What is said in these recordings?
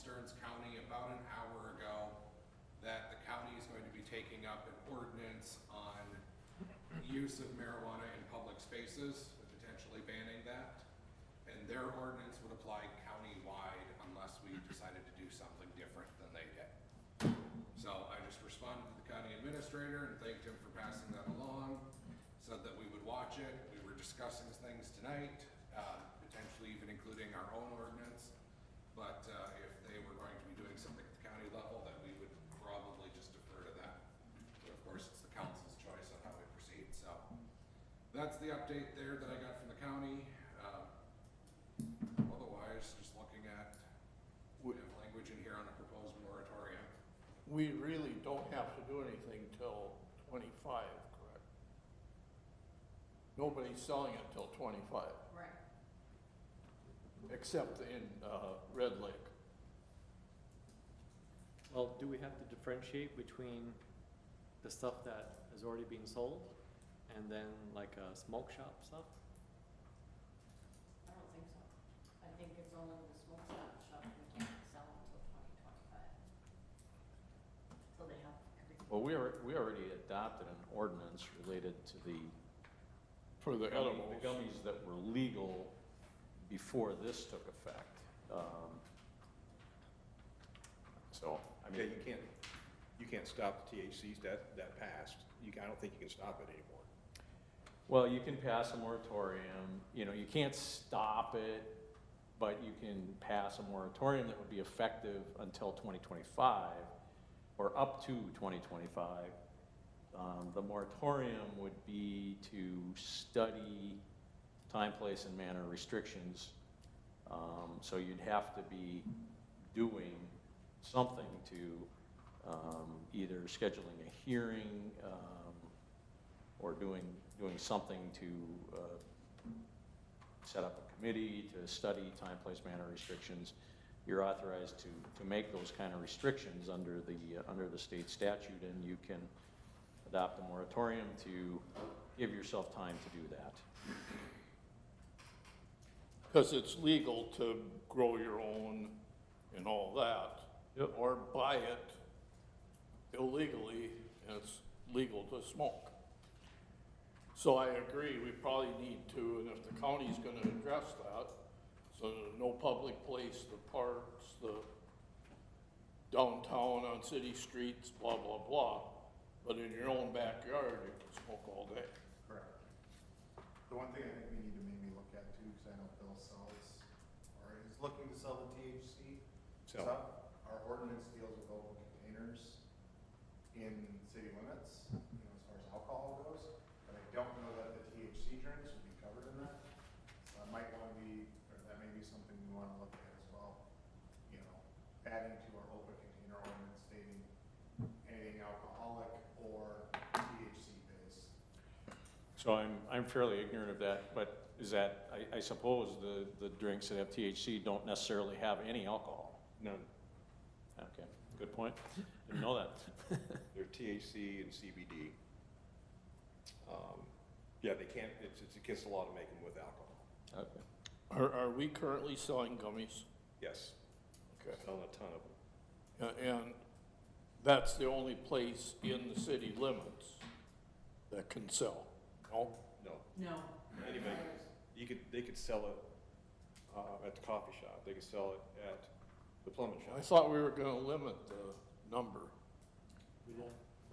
Stearns County about an hour ago that the county is going to be taking up an ordinance on use of marijuana in public spaces, and potentially banning that. And their ordinance would apply county-wide unless we decided to do something different than they did. So I just responded to the county administrator and thanked him for passing that along, said that we would watch it. We were discussing things tonight, potentially even including our own ordinance. But if they were going to be doing something at the county level, then we would probably just defer to that. But of course, it's the council's choice on how we proceed. So that's the update there that I got from the county. Otherwise, just looking at, we have language in here on a proposed moratorium. We really don't have to do anything till 25, correct? Nobody's selling it till 25. Right. Except in Red Lake. Well, do we have to differentiate between the stuff that is already being sold and then like smoke shop stuff? I don't think so. I think it's only the smoke shop we can't sell until 2025. So they have everything. Well, we already adopted an ordinance related to the For the edibles. the gummies that were legal before this took effect. So, I mean. Yeah, you can't stop the THCs that passed. I don't think you can stop it anymore. Well, you can pass a moratorium, you know, you can't stop it, but you can pass a moratorium that would be effective until 2025, or up to 2025. The moratorium would be to study time, place, and manner restrictions. So you'd have to be doing something to either scheduling a hearing or doing something to set up a committee to study time, place, manner restrictions. You're authorized to make those kind of restrictions under the state statute, and you can adopt a moratorium to give yourself time to do that. Because it's legal to grow your own and all that. Yep. Or buy it illegally, and it's legal to smoke. So I agree, we probably need to, and if the county's gonna address that, so no public place, the parks, the downtown on city streets, blah, blah, blah. But in your own backyard, you can smoke all day. Correct. The one thing I think we need to maybe look at too, because I know Bill sells, or is looking to sell the THC stuff. Our ordinance deals with open containers in city limits, you know, as far as alcohol goes. But I don't know that the THC drinks would be covered in that. So I might want to be, or that may be something we want to look at as well. You know, adding to our open container ordinance stating anything alcoholic or THC based. So I'm fairly ignorant of that, but is that, I suppose the drinks that have THC don't necessarily have any alcohol? None. Okay, good point. Didn't know that. They're THC and CBD. Yeah, they can't, it's against the law to make them with alcohol. Okay. Are we currently selling gummies? Yes. Okay. Selling a ton of them. And that's the only place in the city limits that can sell, no? No. No. Anybody, they could sell it at the coffee shop. They could sell it at the plumbing I shop. thought we were gonna limit the number. We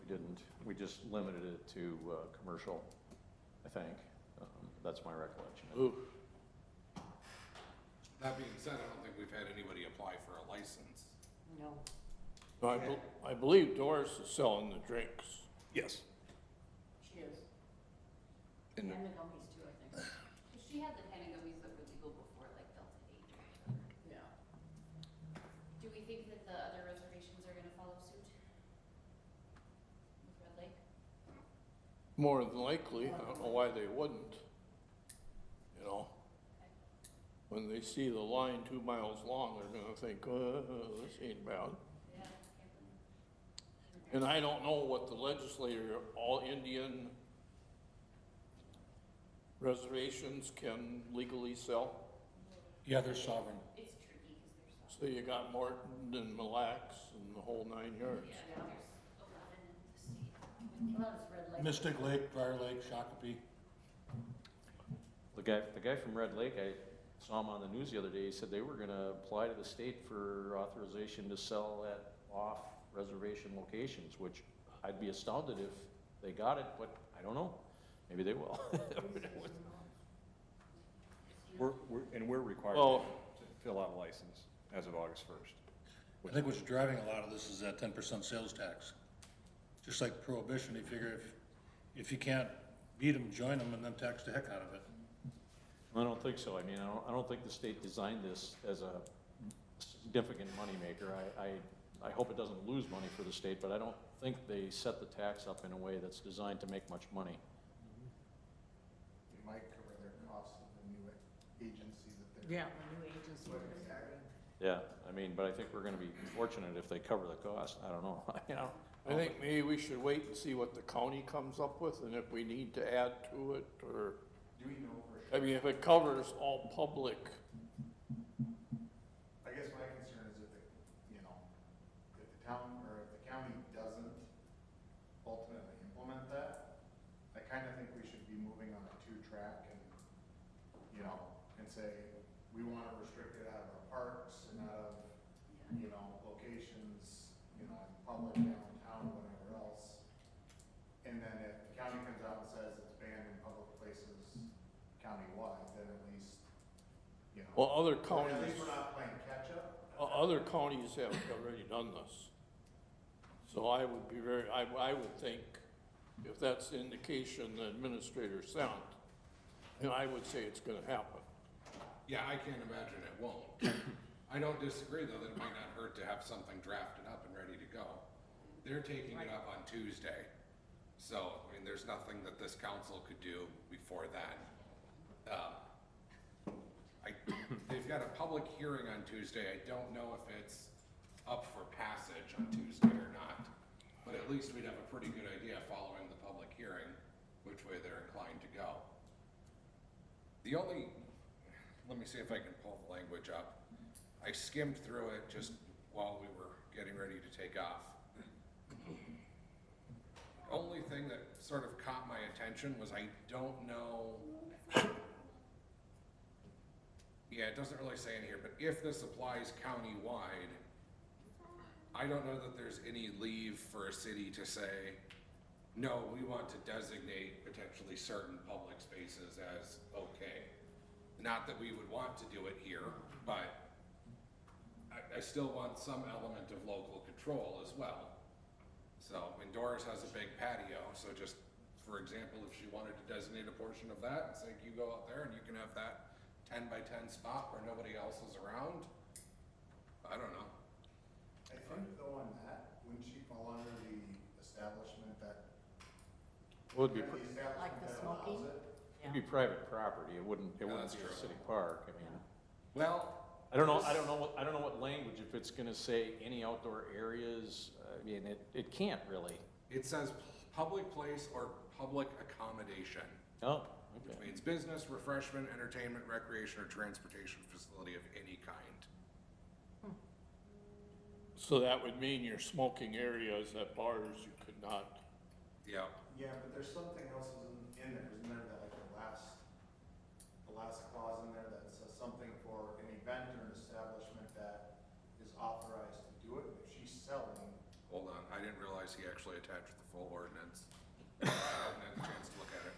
didn't. We just limited it to commercial, I think. That's my recollection. Ooh, That being said, I don't think we've had anybody apply for a license. No. I believe Doris is selling the drinks. Yes. She is. And And the gummies too, I think. She had the kind of gummies that were legal before, like Delta 8 or whatever. Yeah. Do we think that the other reservations are gonna follow suit? With Red Lake? More than likely, I don't know why they wouldn't. You know? When they see the line 2 miles long, they're gonna think, this ain't bad. Yeah. And I don't know what the legislator, all Indian reservations can legally sell. Yeah, they're sovereign. It's tricky because they're so. So you got Morton and Mille Lacs and the whole 9 yards. Yeah, there's 11 in the state. Well, it's Red Lake. Mystic Lake, Briar Lake, Shakopee. The guy from Red Lake, I saw him on the news the other day, he said they were gonna apply to the state for authorization to sell at off-reservation locations, which I'd be astounded if they got it, but I don't know, maybe they will. We're required Well- to fill out a license as of August 1st. I think what's driving a lot of this is that 10% sales tax. Just like prohibition, they figure if you can't beat them, join them, and then tax the heck out of it. I don't think so, I mean, I don't think the state designed this as a significant moneymaker. I hope it doesn't lose money for the state, but I don't think they set the tax up in a way that's designed to make much money. It might cover their costs of the new agency that they're. Yeah, the new agency. Putting tax. Yeah, I mean, but I think we're gonna be fortunate if they cover the cost, I don't know, you know? I think maybe we should wait and see what the county comes up with, and if we need to add to it, or, Do we know for I sure? mean, if it covers all public, I guess my concern is if the town, or if the county doesn't ultimately implement that, I kind of think we should be moving on a two-track and, and say, we want to restrict it out of our parks and out of, locations, in public, downtown, whatever else. And then if the county comes out and says it's banned in public places countywide, then at least, well, other at counties, least we're not playing catch-up. other counties have already done this. So I would be I would think, if that's the indication the administrator sent, then I would say it's gonna happen. Yeah, I can't imagine it won't. I don't disagree, though, that it might not hurt to have something drafted up and ready to go. They're taking it up on Tuesday, so, I mean, there's nothing that this council could do before then. They've got a public hearing on Tuesday, I don't know if it's up for passage on Tuesday or not, but at least we'd have a pretty good idea following the public hearing, which way they're inclined to go. The only, let me see if I can pull the language up. I skimmed through it just while we were getting ready to take off. Only thing that sort of caught my attention was I don't know. Yeah, it doesn't really say in here, but if this applies countywide, I don't know that there's any leave for a city to say, no, we want to designate potentially certain public spaces as okay. Not that we would want to do it here, but I still want some element of local control as well. So, I mean, Doris has a big patio, so just, for example, if she wanted to designate a portion of that and say, you go out there and you can have that 10 by 10 spot where nobody else is around, I don't know. I think though on that, wouldn't she fall under the establishment that? Would be, the establishment Like the that smoking? allows it? it'd be private property, it wouldn't Yeah, be that's a true. city park, I mean. Well, I don't know what language, if it's gonna say any outdoor areas, I mean, it can't really. it says public place or public accommodation, Oh, which okay. means business, refreshment, entertainment, recreation, or transportation facility of any kind. So that would mean your smoking areas at bars, you could not. Yeah, Yeah, but there's something else in there, isn't there, that like the last clause in there that says something for an event or an establishment that is authorized to do it, if she's selling. hold on, I didn't realize he actually attached the full ordinance. I haven't had a chance to look at it.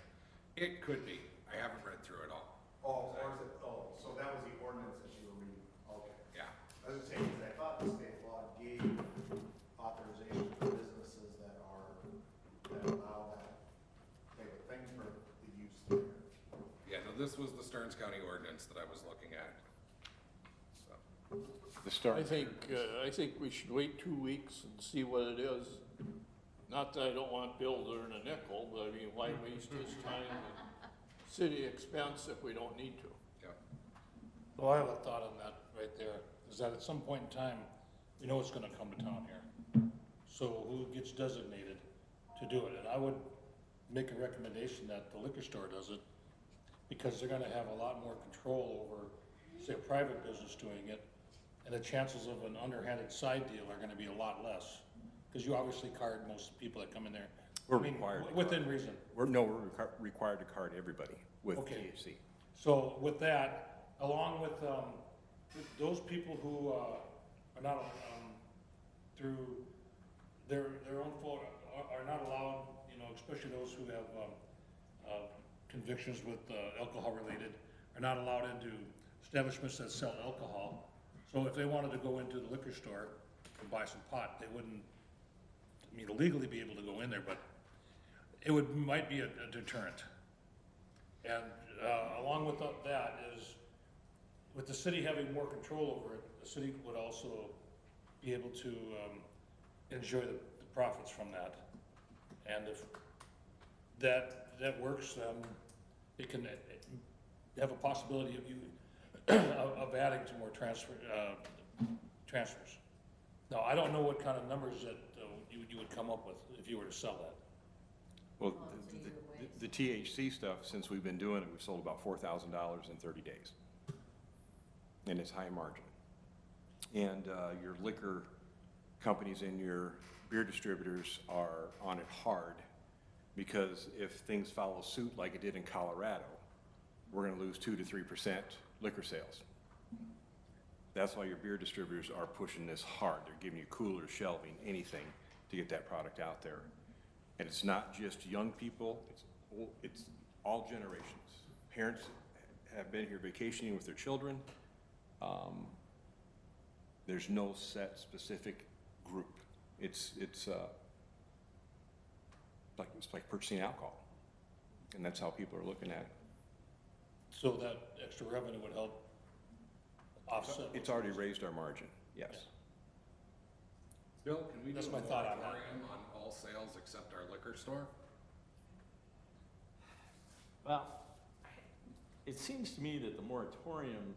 It could be, I haven't read through it all. Oh, or is it, so that was the ordinance that you were reading, okay. Yeah, I was just saying, 'cause I thought the state law gave authorization for businesses that allow that type of thing for the use there. yeah, no, this was the Stearns County ordinance that I was looking at. So, The start. I think we should wait 2 weeks and see what it is. Not that I don't want Bill to earn a nickel, but I mean, why waste his time and city expense if we don't need to? yeah. Well, I have a thought on that right there, is that at some point in time, we know it's gonna come to town here. So who gets designated to do it? And I would make a recommendation that the liquor store does it, because they're gonna have a lot more control over, say, a private business doing it, and the chances of an underhanded side deal are gonna be a lot less. Cause you obviously card most people that come in there. We're I mean, required to within card. reason. We're required to card everybody with Okay. THC. So with that, along with, those people who, are not, through their own fault, are not allowed, you know, especially those who have, convictions with, alcohol related, are not allowed into establishments that sell alcohol. So if they wanted to go into the liquor store and buy some pot, they wouldn't, I mean, legally be able to go in there, but it might be a deterrent. And along with that is, with the city having more control over it, the city would also be able to enjoy the profits from that. And if that works, it can have a possibility of you, of adding to more transfers. Now, I don't know what kind of numbers that you would come up with if you were to sell that. Well, Well, it's either way. the THC stuff, since we've been doing it, we've sold about $4,000 in 30 days. And it's high margin. And your liquor companies and your beer distributors are on it hard, because if things follow suit like it did in Colorado, we're gonna lose 2 to 3% liquor sales. That's why your beer distributors are pushing this hard. They're giving you coolers, shelving, anything to get that product out there. And it's not just young people, it's all generations. Parents have been here vacationing with their children. There's no set specific group. It's like purchasing alcohol. And that's how people are looking at it. So that extra revenue would help offset. It's already raised our margin, yes. Bill, can we do That's a my thought on that. moratorium on all sales except our liquor store? Well, it seems to me that the moratorium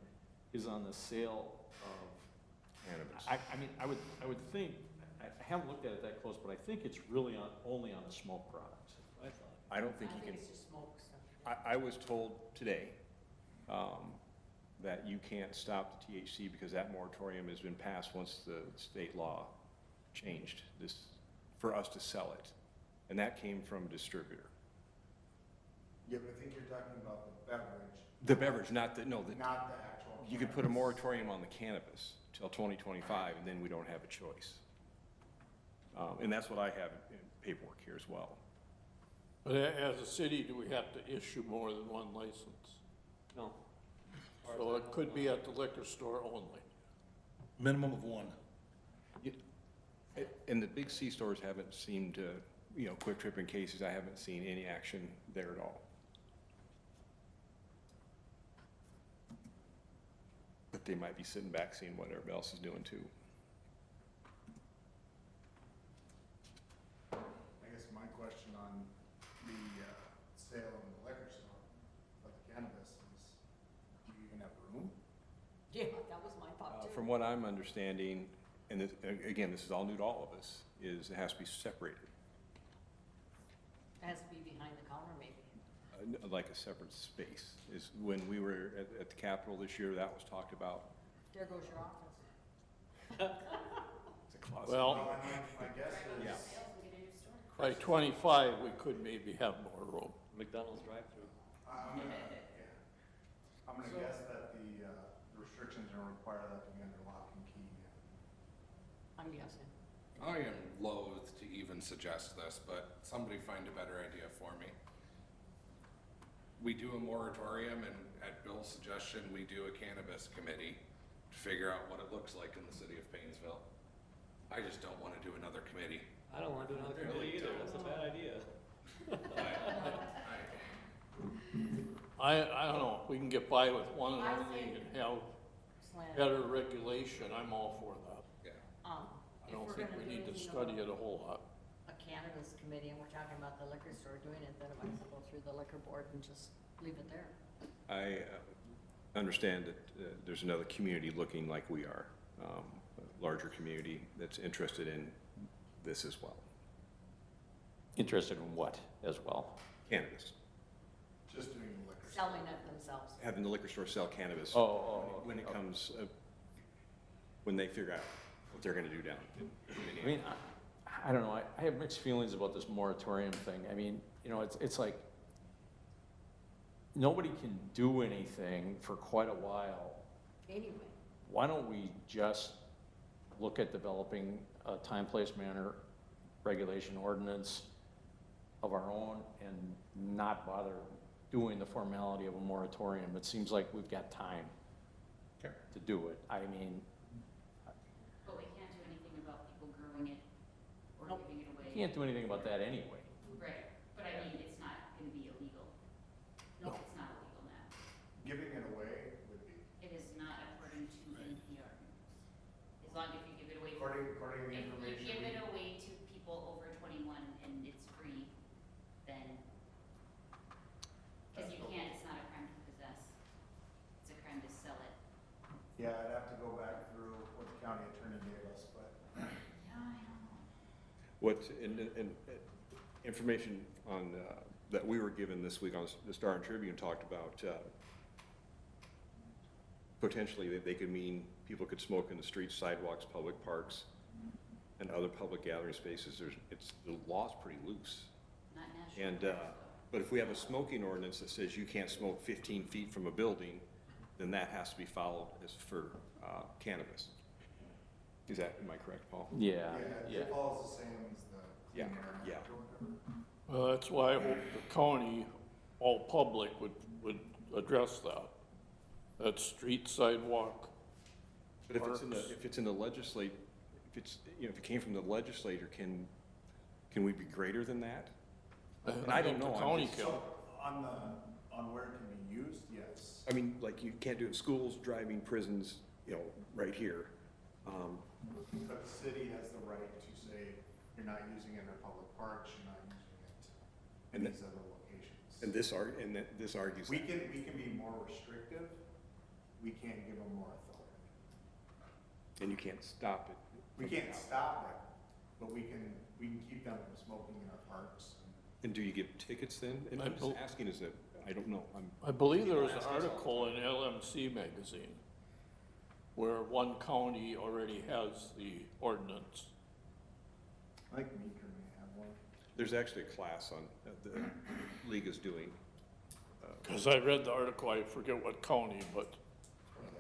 is on the sale of, Cannabis. I mean, I would think, I haven't looked at it that close, but I think it's really only on the smoke products. I thought. I don't think I you think can, it's just smoke stuff. I was told today that you can't stop the THC because that moratorium has been passed once the state law changed this, for us to sell it. And that came from a distributor. Yeah, but I think you're talking about the beverage, The beverage, not the, no, not the actual. you could put a cannabis. moratorium on the cannabis till 2025, and then we don't have a choice. And that's what I have in paperwork here as well. But as a city, do we have to issue more than one license? No. So it could be at the liquor store only. Minimum of one. And the big C stores haven't seemed to, you know, Quick Trip and Casey's, I haven't seen any action there at all. But they might be sitting back seeing what everybody else is doing too. I guess my question on the sale in the liquor store of the cannabis is, do you even have room? Yeah, that was my thought too. From what I'm understanding, and this, again, this is all new to all of us, is it has to be separated, It has to be behind the counter maybe. like a separate space. Is when we were at the Capitol this year, that was talked about. There goes your office. It's a closet. Well, And my guess Yeah. is, Sales, we get a new store. by 25, we could maybe have more room. McDonald's drive-through. I'm gonna guess that the restrictions are gonna require that to be under lock and key. I'm guessing. I am loath to even suggest this, but somebody find a better idea for me. We do a moratorium, and at Bill's suggestion, we do a cannabis committee to figure out what it looks like in the city of Painesville. I just don't wanna do another committee. I don't wanna do another committee either, that's a bad idea. I don't know, if we can get by with one and I only think- and have Slant. better regulation, I'm all for that. Yeah. I If don't we're think gonna we do need to anything study about it a whole lot. a cannabis committee and we're talking about the liquor store doing it, then it might as well go through the liquor board and just leave it there. I understand that there's another community looking like we are, a larger community that's interested in this as well, Interested in what as well? cannabis. Just doing the liquor. store. Selling it themselves. Having the liquor store sell cannabis Oh, when it okay. comes, when they figure out what they're gonna do down in I mean, Minneapolis. I don't know, I have mixed feelings about this moratorium thing. I mean, you know, it's like, nobody can do anything for quite a while. Anyway, Why don't we just look at developing a time, place, manner, regulation ordinance of our own and not bother doing the formality of a moratorium? It seems like we've got time Okay. to do it. I mean, But we can't do anything about people growing it or Nope. giving it away. can't do anything about that anyway. Right, but I mean, it's not gonna be illegal. No, it's not illegal now. Giving it away would be, It is not according to NPR news. As long as you give it away. according to the If information you give we. it away to people over 21 and it's free, then, because you can't, it's not a crime to possess. It's a crime to sell it. Yeah, I'd have to go back through what the county attorney gave us, but Yeah, I know. What, and information on, that we were given this week on the Star and Tribune talked about, potentially that they could mean people could smoke in the streets, sidewalks, public parks, and other public gathering spaces. The law's pretty loose. Not national. And, parks, but if we have a smoking ordinance that says you can't smoke 15 feet from a building, then that has to be followed as for cannabis. Is that, am I correct, Paul? Yeah, yeah. it follows the same as the Clean Yeah, Air Act yeah. or whatever. Well, that's why I hope the county, all public would address that. That's street, sidewalk. But if it's in the, Parks. if it's in the legislate, if it's, you know, if it came from the legislature, can we be greater than that? And I don't think know, the I'm county just- can. So, on where it can be used, yes. I mean, like, you can't do it in schools, driving, prisons, you know, right here. But the city has the right to say, you're not using it in our public parks, you're not using it in And these other locations. And this argues We that. can be more restrictive, we can't give them more authority. And you can't stop it. We can't stop it, but we can keep them from smoking in our parks. And do you give tickets then? And I'm just bel- asking, is it, I don't know, I believe there was People an ask us all the article in LMC magazine where one county already has the ordinance. I think Meeker may have one. there's actually a class on, the league is doing. Because I read the article, I forget what county, but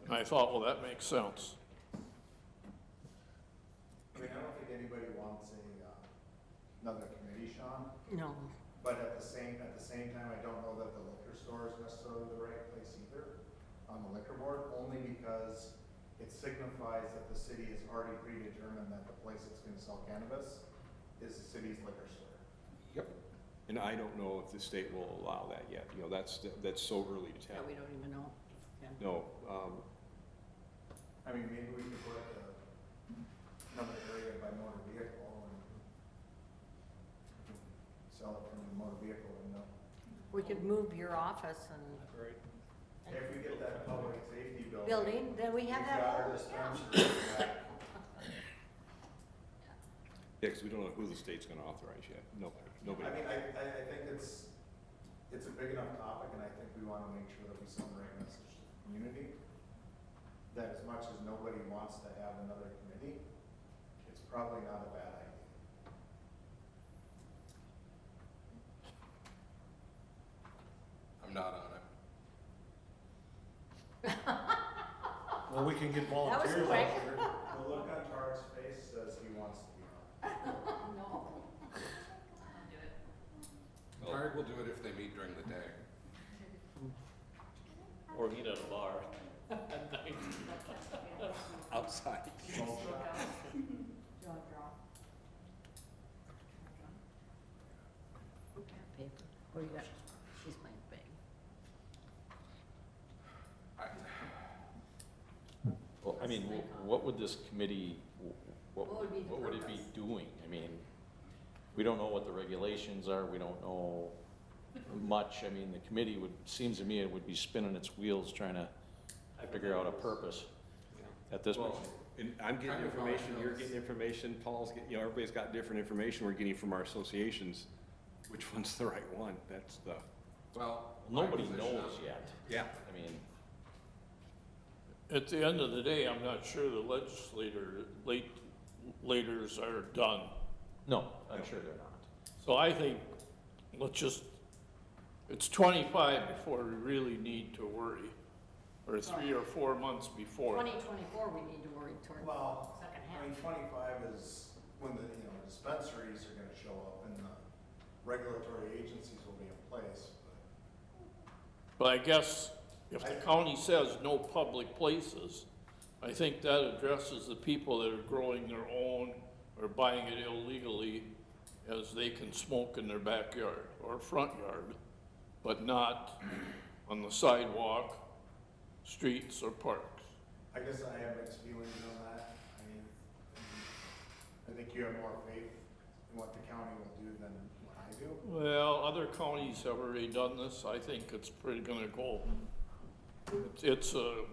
I thought, well, that makes sense. I mean, I don't think anybody wants another committee, Sean, no, but at the same time, I don't know that the liquor store is necessarily the right place either on the liquor board, only because it signifies that the city has already predetermined that the place that's gonna sell cannabis is the city's liquor store. Yep. And I don't know if the state will allow that yet, you know, that's so early to yeah, tell. we don't even know. Yeah. No, I mean, maybe we could put another area by motor vehicle and sell it from the motor vehicle window. We could move your office and If we get that public safety building. building, then we have that. We've got our whole- dispensary back. yeah, because we don't know who the state's gonna authorize yet, nobody. I mean, I think it's a big enough topic, and I think we wanna make sure that we send the right message to the community. That as much as nobody wants to have another committee, it's probably not a bad idea. I'm not on it. Well, we can get That was volunteers quick. out there. The look on Tar's face says he wants to be on. No. I'll do it. Target will do it if they meet during the day. Or meet at a bar at night. Outside. Paper. What do you got? She's playing big. Well, I mean, what would this committee, What would be the what would it be purpose? doing? I mean, we don't know what the regulations are, we don't know much. I mean, the committee seems to me it would be spinning its wheels trying to figure out a purpose at this point. Well, and I'm getting Kind of how I information, feel you're is- getting information, Paul's getting, you know, everybody's got different information we're getting from our associations. Which one's the right one? That's the, Well. my Nobody position knows on- yet. yeah. I mean, at the end of the day, I'm not sure the legislators are done. No, I'm sure they're not. So I think, it's 25 before we really need to worry, or 3 or 4 months before. 2024, we need to worry toward the Well, second I mean, half. 25 is when the, dispensaries are gonna show up and the regulatory agencies will be in place, But I guess if the county says no public places, I think that addresses the people that are growing their own or buying it illegally, as they can smoke in their backyard or front yard, but not on the sidewalk, streets, or parks. I guess I have mixed feelings on that. I mean, I think you have more faith in what the county will do than what I do. Well, other counties have already done this. I think it's pretty gonna go. It's a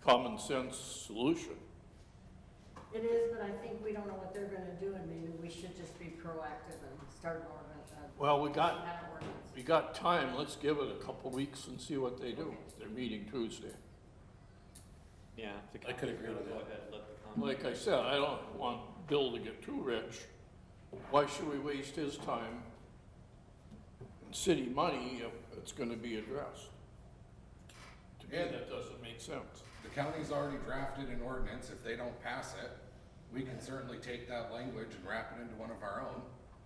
common sense solution. It is, but I think we don't know what they're gonna do, and maybe we should just be proactive and start an ordinance. Well, we got have an ordinance. We got time, let's give it a couple weeks and see what they do. They're meeting Tuesday. Yeah. if the I could county's agree gonna with go that. ahead, let the county- Like I said, I don't want Bill to get too rich. Why should we waste his time and city money if it's gonna be addressed? To me, And- that doesn't make sense. The county's already drafted an ordinance. If they don't pass it, we can certainly take that language and wrap it into one of our own.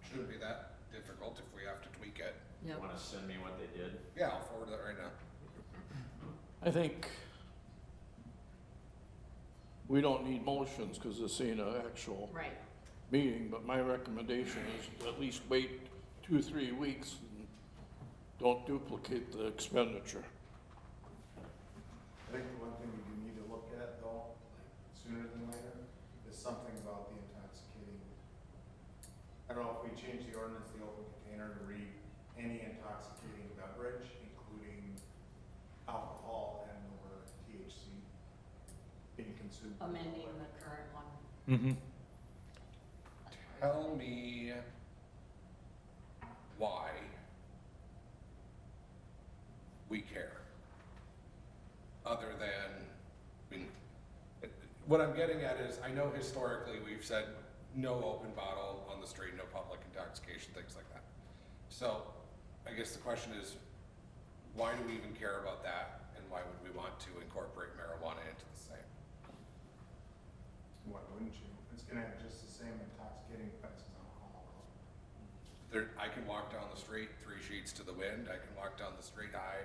Shouldn't be that difficult if we have to tweak it. Yep. Want to send me what they did? Yeah, I'll forward that right now. I think we don't need motions, cause this ain't an actual Right. meeting, but my recommendation is to at least wait 2-3 weeks and don't duplicate the expenditure. I think the one thing we do need to look at though, like sooner than later, is something about the intoxicating. I don't know if we change the ordinance, the open container, to read any intoxicating beverage, including alcohol and or THC being consumed. Amending the current one. Mm-hmm. Tell me why we care. Other than, I mean, what I'm getting at is, I know historically we've said no open bottle on the street, no public intoxication, things like that. So, I guess the question is, why do we even care about that, and why would we want to incorporate marijuana into the same? Why wouldn't you? It's gonna have just the same intoxicating effects as alcohol. I can walk down the street 3 sheets to the wind, I can walk down the street high.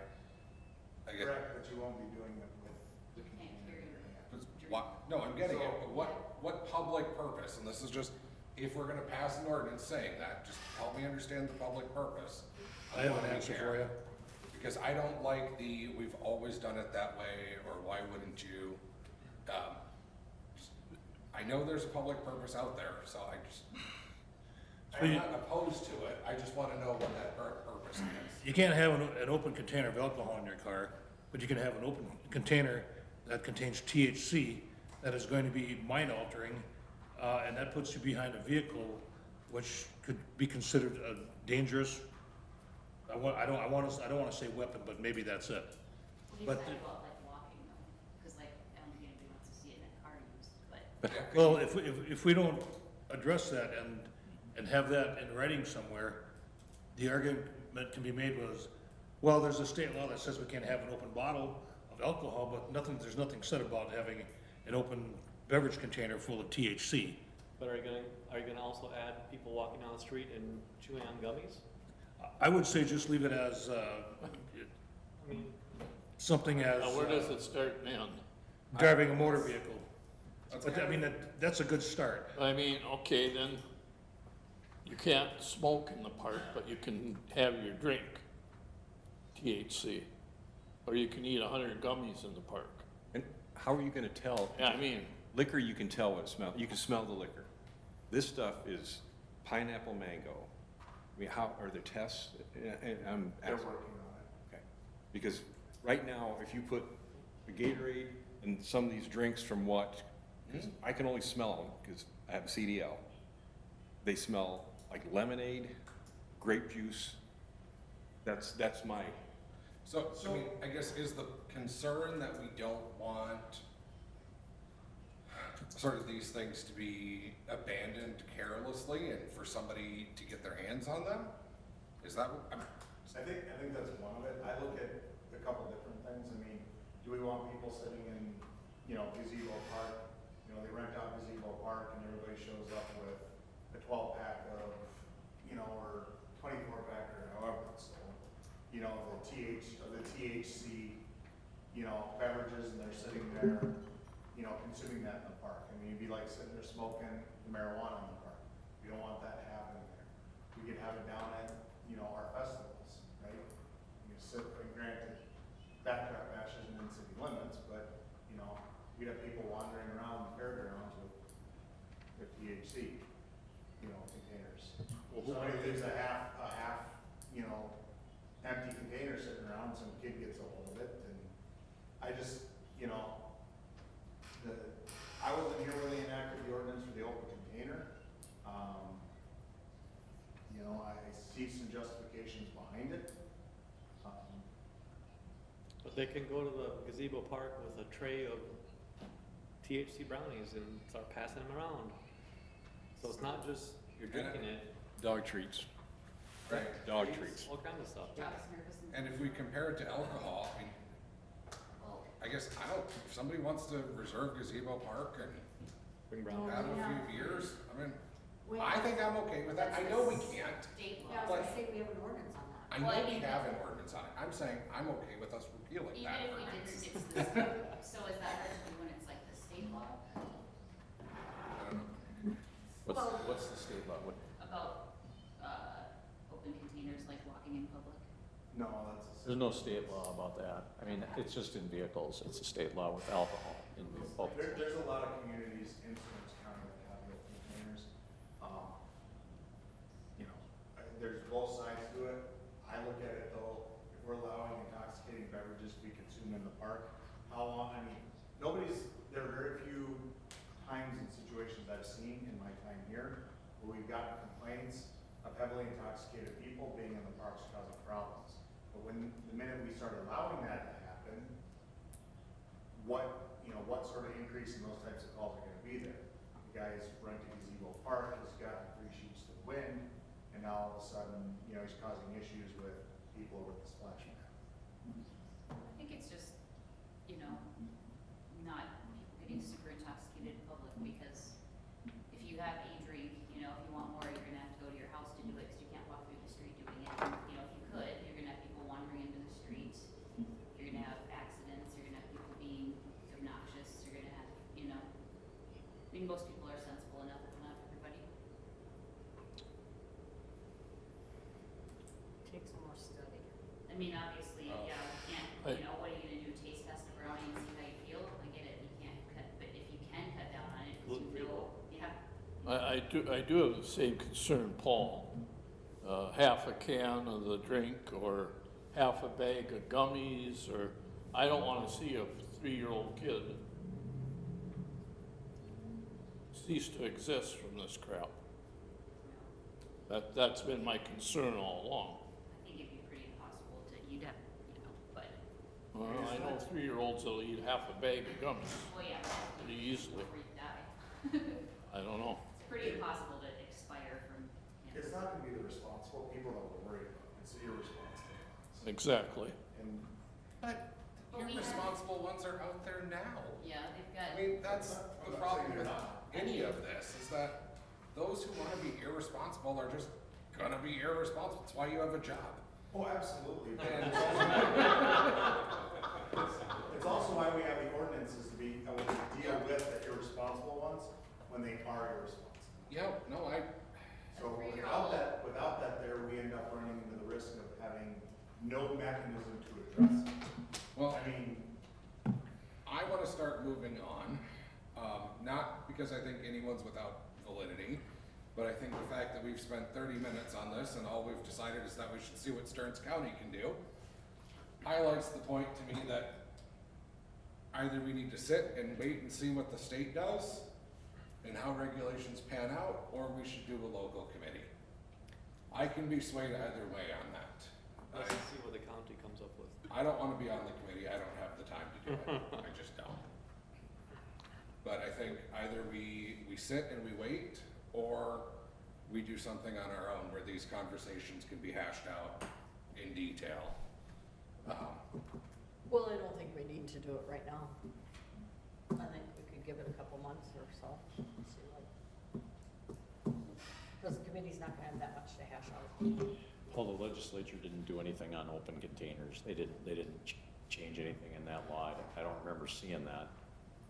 I get, Correct, but you won't be doing it with the You can't container. carry Yeah. no, I'm getting it, So- but what public purpose, and this is just, if we're gonna pass an ordinance saying that, just help me understand the public purpose. of I have why an we answer care. for you. Because I don't like we've always done it that way, or why wouldn't you? I know there's a public purpose out there, so I'm not opposed to it, I just wanna know what that purpose is. You can't have an open container of alcohol in your car, but you can have an open container that contains THC that is going to be mind altering, and that puts you behind a vehicle which could be considered a dangerous, I don't wanna say weapon, but maybe that's it. What do you But say the- about like walking though? Cause like, I don't think anybody wants to see it in a car use, but. Yeah, Well, if we don't address that and have that in writing somewhere, the argument can be made was, well, there's a state law that says we can't have an open bottle of alcohol, but there's nothing said about having an open beverage container full of THC. But are you gonna also add people walking down the street and chewing on gummies? I would say just leave it as, I mean, something as Now, where does it start and end? driving a motor vehicle. That's But I kind mean, of- that's a good start. I mean, okay, then you can't smoke in the park, but you can have your drink, THC. Or you can eat 100 gummies in the park. And how are you gonna tell? Yeah, I mean, Liquor, you can tell what it smells, you can smell the liquor. This stuff is pineapple mango. I mean, how, are there tests? And I'm They're asking. working on it. Okay. Because right now, if you put a Gatorade and some of these drinks from what, 'cause I can only smell them, because I have a CDL. They smell like lemonade, grape juice. That's my, So, I mean, I guess is the concern that we don't want sort of these things to be abandoned carelessly and for somebody to get their hands on them? Is that, I think that's one of it. I look at a couple different things. I mean, do we want people sitting in, gazebo park? They rent out gazebo park and everybody shows up with a 12-pack of, or 24-pack or however it's sold. The THC, beverages, and they're sitting there, consuming that in the park. I mean, it'd be like sitting there smoking marijuana in the park. We don't want that happening there. We could have it down at, our festivals, right? Granted, backtrack bash isn't in city limits, but, we'd have people wandering around the fairgrounds with their THC, containers. Somebody leaves a half, empty container sitting around, some kid gets a hold of it, and I just, I wasn't here when they enacted the ordinance for the open container. I see some justifications behind it. But they can go to the gazebo park with a tray of THC brownies and start passing them around. So it's not just you're drinking it. Dog treats. right? Dog treats. All kinds of stuff. John's nervous and. And if we compare it to alcohol, I mean, I guess, if somebody wants to reserve gazebo park and Bring brown. have a Yeah. few beers, I mean, We I have- think I'm okay with that. I know we can't. State Yeah, I law. was gonna say, we have an ordinance on that. I Well, I know we mean- have an ordinance on it. I'm saying I'm okay with us repealing Even that if we did, ordinance. it's the state, so is that hard to do when it's like the state law I don't know. What's the state law? about, open containers, like walking in public? No, There's no state law about that. I mean, it's just in vehicles. It's a state law with alcohol in vehicles. There's a lot of communities in Stearns County that have open containers. There's both sides to it. I look at it though, if we're allowing intoxicating beverages to be consumed in the park, how long, there are very few times and situations I've seen in my time here where we've gotten complaints of heavily intoxicated people being in the parks causing problems. But the minute we start allowing that to happen, what sort of increase in those types of calls are gonna be there? The guy's renting gazebo park, has gotten 3 sheets to the wind, and now all of a sudden, he's causing issues with people with the splash pad. I think it's just, not people getting super intoxicated in public, because if you have a drink, if you want more, you're gonna have to go to your house to do it, because you can't walk through the street doing it. If you could, you're gonna have people wandering into the street, you're gonna have accidents, you're gonna have people being obnoxious, you're gonna have, most people are sensible enough, but not everybody. Take some more study. I mean, obviously, Oh. yeah, we can't, what are you gonna do, taste test a brownie and see how you feel? I get it, you can't cut, but if you can cut down on it, 'cause Gluten-free bowl. yeah. I do have the same concern, Paul. Half a can of the drink or half a bag of gummies, or I don't want to see a 3-year-old kid cease to exist from this crap. That's been my concern all along. I think it'd be pretty impossible you'd have, but, Well, I know 3-year-olds that'll eat half a bag of gummies well, yeah. pretty easily. Before you die. I don't know. It's pretty impossible to expire from, It's not gonna be the responsible people that we're worried about, it's the irresponsible ones. Exactly. And But But we have- irresponsible ones are out there now. yeah, they've I got, mean, that's I'm the not problem saying with they're not. any of this, is that those who wanna be irresponsible are just gonna be irresponsible. That's why you have a job. Oh, absolutely. But And- it's also why we have the ordinances to be able to deal with the irresponsible ones when they are irresponsible. Yeah, no, So without that there, we end up running into the risk of having no mechanism to address it. well, I mean, I want to start moving on, not because I think anyone's without validity, but I think the fact that we've spent 30 minutes on this and all we've decided is that we should see what Stearns County can do, highlights the point to me that either we need to sit and wait and see what the state does and how regulations pan out, or we should do a local committee. I can be swayed either way on that. Let's see what the county comes up with. I don't wanna be on the committee, I don't have the time to do it, I just don't. But I think either we sit and we wait, or we do something on our own where these conversations can be hashed out in detail. Well, I don't think we need to do it right now. I think we could give it a couple months or so, see what. Because the committee's not gonna have that much to hash out. Well, the legislature didn't do anything on open containers. They didn't change anything in that law. I don't remember seeing that.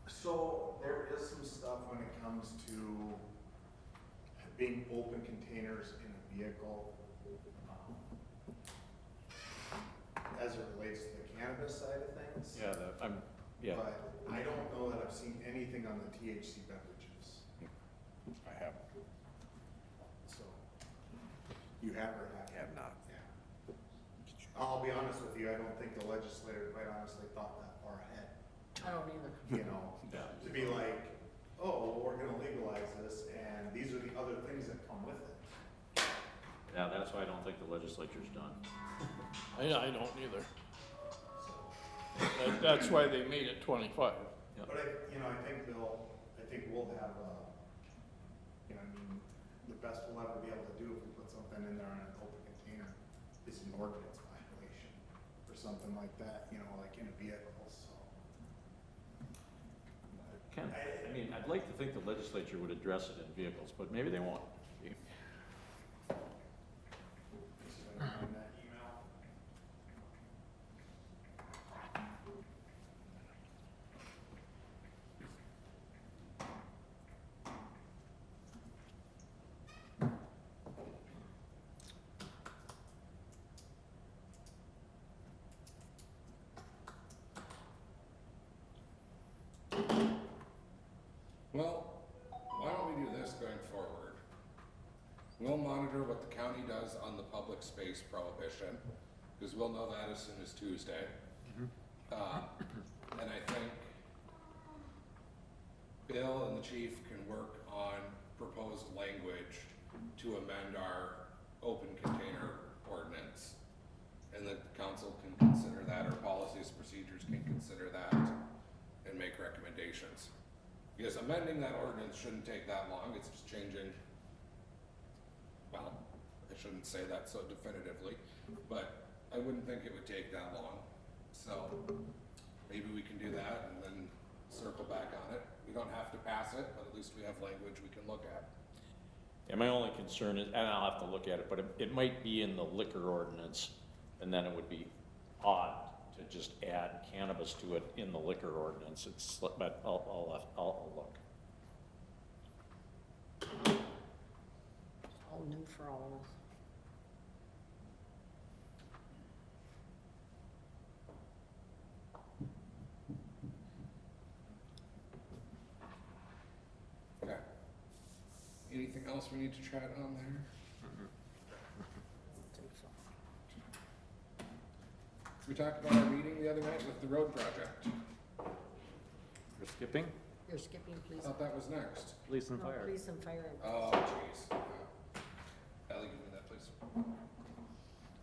So there is some stuff when it comes to being open containers in a vehicle, as it relates to the cannabis side of things. Yeah, But I don't know that I've seen anything on the THC beverages, I have. so. You have or have? Have not. Yeah. I'll be honest with you, I don't think the legislator quite honestly thought that far ahead, I don't either. you know? To be like, oh, well, we're gonna legalize this, and these are the other things that come with it. Yeah, that's why I don't think the legislature's done. I don't either. That's why they made it 25. But I think we'll have, I mean, the best we'll ever be able to do if we put something in there on an open container is an ordinance violation or something like that, like in a vehicle, so. Ken, I mean, I'd like to think the legislature would address it in vehicles, but maybe they won't. Just gonna find that email. Well, why don't we do this going forward? We'll monitor what the county does on the public space prohibition, because we'll know that as soon as Tuesday. And I think Bill and the chief can work on proposed language to amend our open container ordinance. And the council can consider that, or policies, procedures can consider that and make recommendations. Because amending that ordinance shouldn't take that long, it's just changing, well, I shouldn't say that so definitively, but I wouldn't think it would take that long. So maybe we can do that and then circle back on it. We don't have to pass it, but at least we have language we can look at. And my only concern is, and I'll have to look at it, but it might be in the liquor ordinance, and then it would be odd to just add cannabis to it in the liquor ordinance. But I'll look. It's all new for all of us. Okay. Anything else we need to chat on there? I don't think so. We talked about our meeting the other night with the road project. We're skipping You're skipping I police. thought that was next. police and No, fire. police and fire. Oh, jeez. Ellie, give me that, please.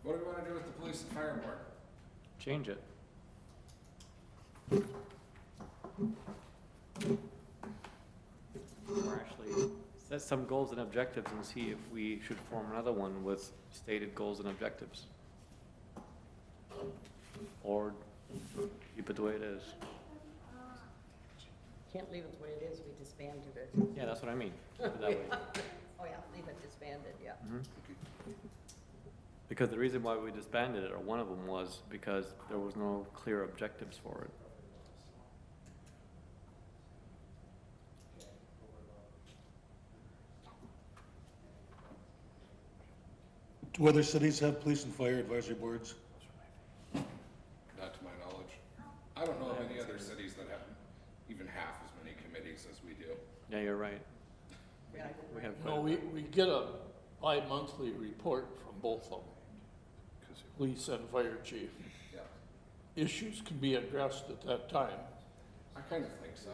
What do we wanna do with the police and fire board? Change it. Or actually set some goals and objectives and see if we should form another one with stated goals and objectives. Or keep it the way it is. Can't leave it the way it is, we disbanded it. Yeah, that's what I mean. Keep it that way. Oh, yeah, leave it disbanded, yeah. Because the reason why we disbanded it, or one of them, was because there was no clear objectives for it. Do other cities have police and fire advisory boards? Not to my knowledge. I don't know of any other cities that have even half as many committees as we do. Yeah, you're right. Yeah, We have No, we get a bi-monthly report from both of them, police and fire chief. Yeah, Issues can be addressed at that time. I kinda think so.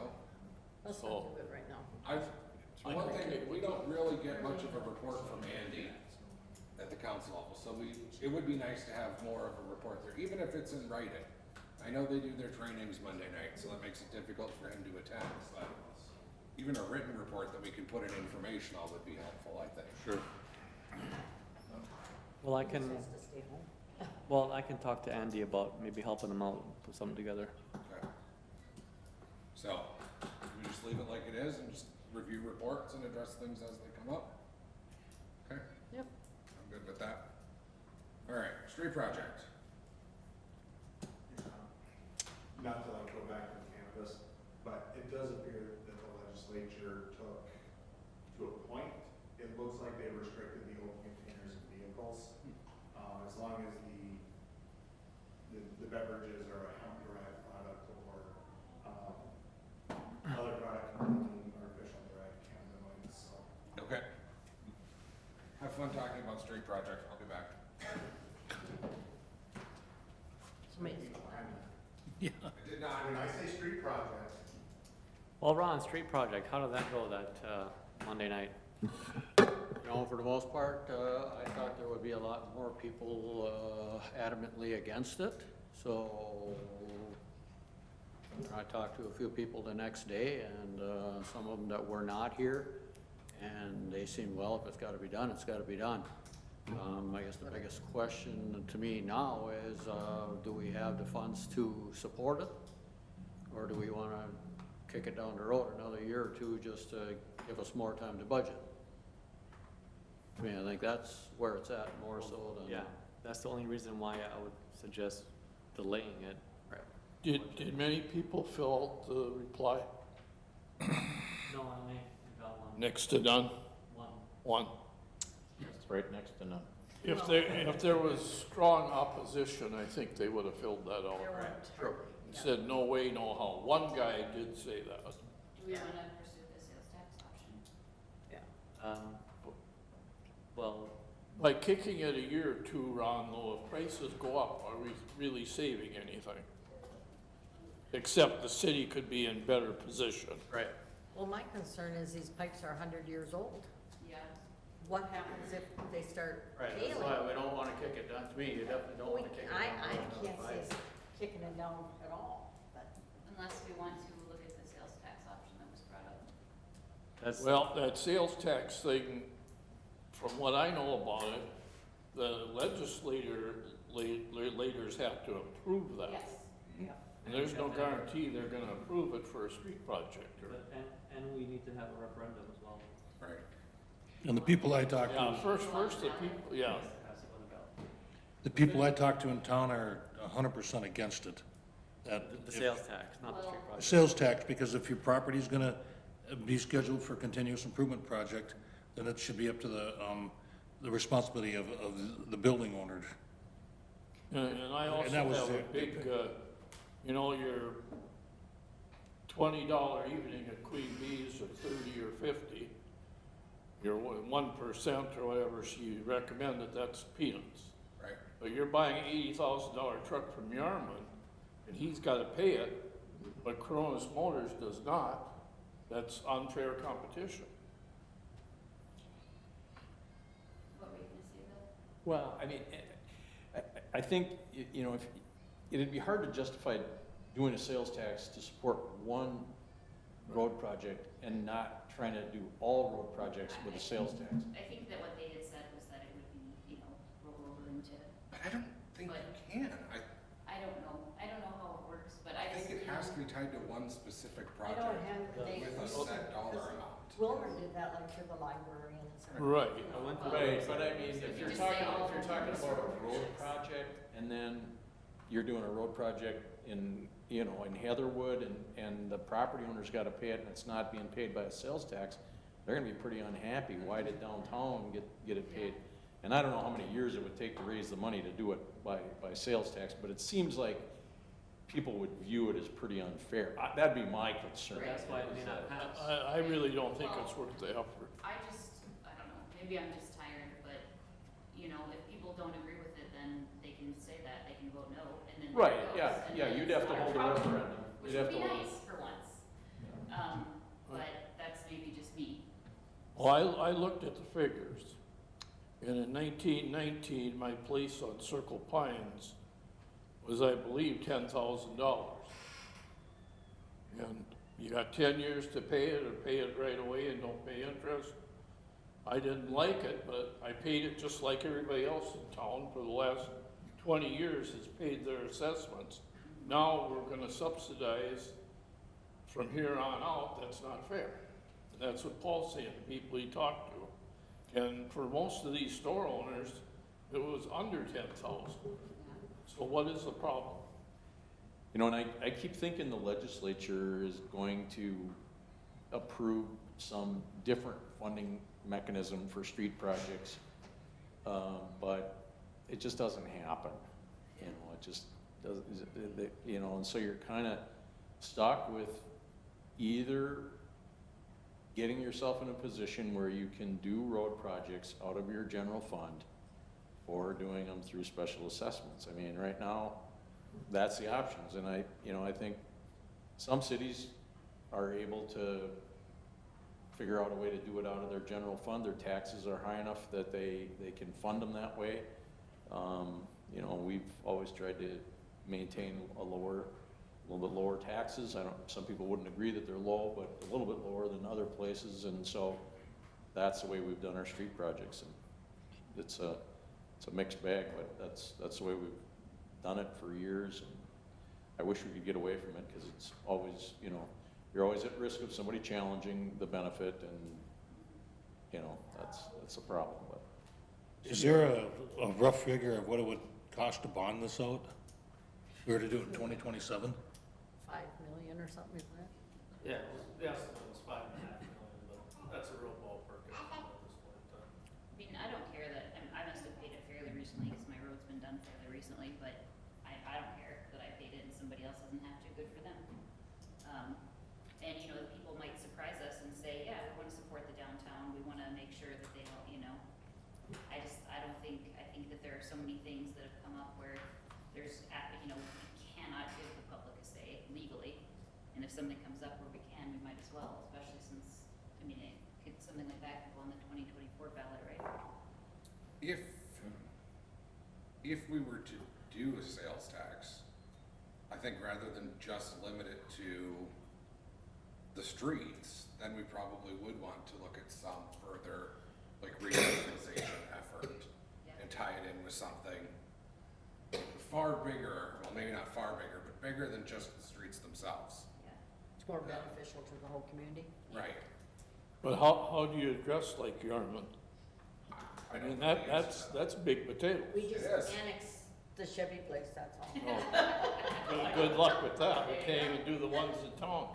Let's not do it right now. One thing, we don't really get much of a report from Andy at the council council level, so it would be nice to have more of a report there, even if it's in writing. I know they do their trainings Monday night, so that makes it difficult for him to attend, but even a written report that we can put in informational would be helpful, I think. Sure. Well, I He can, just has to stay home. well, I can talk to Andy about maybe helping him out, put something together. Okay. So, we just leave it like it is and just review reports and address things as they come up? Okay? Yep. I'm good with that. All right, street project. Not to like go back to cannabis, but it does appear that the legislature took, to a point, it looks like they restricted the open containers in vehicles. As long as the beverages are a hemp-derived product or, other product containing artificial derived cannabinoids, so. Okay. Have fun talking about street project. I'll be back. Somebody's I did not. When I say street project, Well, Ron, street project, how did that go that, Monday night? You know, for the most part, I thought there would be a lot more people adamantly against it, so I talked to a few people the next day, and some of them that were not here, and they seemed, well, if it's gotta be done, it's gotta be done. I guess the biggest question to me now is, do we have the funds to support it? Or do we wanna kick it down the road another year or two just to give us more time to budget? I mean, I think that's where it's at more so than. Yeah, that's the only reason why I would suggest delaying it. Did many people fill out the reply? No, I only got one. Next to none? One. It's right next to none. If there was strong opposition, I think they would have filled that out. There weren't hardly, yeah. Said, no way, no how. One guy did say that. Do we wanna pursue the sales tax option? Well, By kicking it a year or two, Ron, though, if prices go up, are we really saving anything? Except the city could be in better position. right. Well, my concern is these pipes are 100 years old. Yeah. What happens if they start Right, that's failing? why we don't wanna kick it down, to me, you definitely don't wanna kick it down. I can't see us kicking it down at all, but. Unless we want to look at the sales tax option that was brought up. That's, Well, that sales tax thing, from what I know about it, the legislators have to approve that. Yes. And there's no guarantee they're gonna approve it for a street project or. and we need to have a referendum as well. Right. And the people I talk Yeah, to, first the people, yeah. Pass it on the ballot. the people I talk to in town are 100% against it. That The if- sales tax, not the street project. Sales tax, because if your property's gonna be scheduled for a continuous improvement project, then it should be up to the responsibility of the building owner. And I also And that was have a the- big, your $20 evening at Queen Bee's or 30 or 50, your 1% or whatever she recommended, that's peanuts. Right. But you're buying an $80,000 truck from Yarman, and he's gotta pay it, but Coronas Motors does not. That's unfair competition. What were you gonna say, Bill? Well, I mean, I think, you know, if, it'd be hard to justify doing a sales tax to support one road project and not trying to do all road projects with a sales tax. I think that what they had said was that it would be, roll over into, But I don't think But- you can. I don't know how it works, but I I just. think it has to be tied to one specific I project don't have, they, with a set dollar amount. Wilbur did that like for the library and stuff. Right. I went to. Right, but I mean, if You you're just say talking, all if you're talking the about a road services. project, and then you're doing a road project in, in Heatherwood, and the property owner's gotta pay it, and it's not being paid by a sales tax, they're gonna be pretty unhappy. Why did downtown get it paid? And I don't know how many years it would take to raise the money to do it by sales tax, but it seems like people would view it as pretty unfair. That'd be my concern. That's why it may not pass. I really don't think it's worth the effort. I don't know, maybe I'm just tired, but, if people don't agree with it, then they can say that, they can vote no, and then. Right, it goes, yeah, and yeah, then you'd it's have to not a hold a problem, referendum. Which You'd have would be to hold- nice for once, but that's maybe just me. Well, I looked at the figures, And in 1919, my place on Circle Pines was, I believe, $10,000. And you got 10 years to pay it, or pay it right away and don't pay interest. I didn't like it, but I paid it just like everybody else in town for the last 20 years has paid their assessments. Now we're gonna subsidize from here on out. That's not fair. And that's what Paul's saying, the people he talked to. And for most of these store owners, it was under 10,000. So what is the problem? You know, and I keep thinking the legislature is going to approve some different funding mechanism for street projects, but it just doesn't happen. You know, it just doesn't, you know, and so you're kind of stuck with either getting yourself in a position where you can do road projects out of your general fund or doing them through special assessments. I mean, right now, that's the options. And I think some cities are able to figure out a way to do it out of their general fund. Their taxes are high enough that they can fund them that way. You know, we've always tried to maintain a little bit lower taxes. Some people wouldn't agree that they're low, but a little bit lower than other places. And so that's the way we've done our street projects. And it's a mixed bag, but that's the way we've done it for years. And I wish we could get away from it, because it's always, you know, you're always at risk of somebody challenging the benefit, and, you know, that's a problem. But Is there a rough figure of what it would cost to bond this out? If we were to do it in 2027? 5 million or something like that? Yeah, the estimate was 5.5 million, but that's a real ballpark estimate at this point in time. I mean, I don't care that, I must have paid it fairly recently, because my road's been done fairly recently, but I don't care that I paid it and somebody else doesn't have to, good for them. And, you know, people might surprise us and say, yeah, we wanna support the downtown, we wanna make sure that they don't, you know. I think that there are so many things that have come up where there's, you know, we cannot give the public a say legally. And if something comes up where we can, we might as well, especially since, I mean, something like that could go on the 2024 ballot, right? If we were to do a sales tax, I think rather than just limit it to the streets, then we probably would want to look at some further, like revitalization effort and tie it in with something far bigger, well, maybe not far bigger, but bigger than just the streets themselves. Yeah. It's more beneficial to the whole community. Right. But how do you address Lake Yarmouth? I mean, that's big potato. We just Yes. annexed the Chevy place, that's all. Good luck with that. We can't even do the ones in town.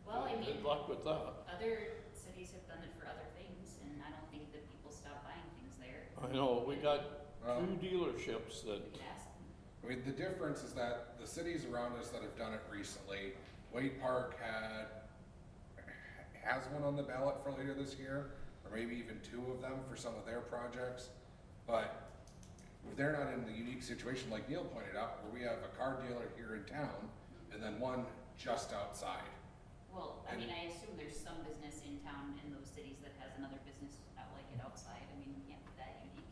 Well, I mean, Good luck with that. other cities have done it for other things, and I don't think that people stop buying things there. I know, we got Well, 2 dealerships that, We could ask them. I mean, the difference is that the cities around us that have done it recently, Wade Park has one on the ballot for later this year, or maybe even 2 of them for some of their projects. But they're not in the unique situation like Neil pointed out, where we have a car dealer here in town and then one just outside. Well, I mean, I assume there's some business in town in those cities that has another business out like it outside. I mean, it can't be that unique.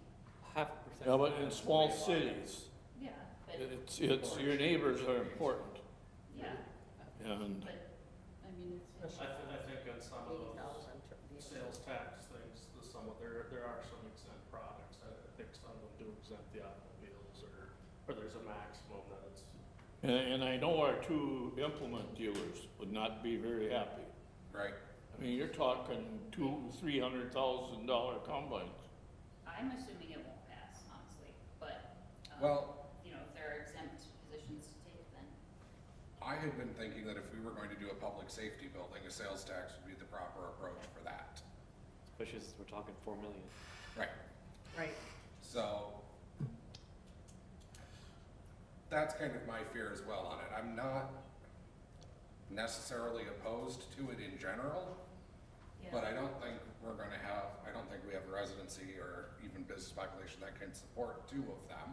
0.5%. yeah, but in small cities, Yeah, but, it's, your neighbors are important. yeah, And but, I mean, it's I think on some of 80,000 those to be. sales tax things, there are some exempt products. I think some of them do exempt the automobiles, or there's a maximum that it's. And I know our 2 implement dealers would not be very happy. Right. I mean, you're talking $200,000-$300,000 combines. I'm assuming it won't pass, honestly, but, Well, you know, if there are exempt positions to take, then, I had been thinking that if we were going to do a public safety building, a sales tax would be the proper approach for that. Especially since we're talking 4 million. Right. Right. So that's kind of my fear as well on it. I'm not necessarily opposed to it in general, yeah. but I don't think I don't think we have a residency or even business population that can support 2 of them.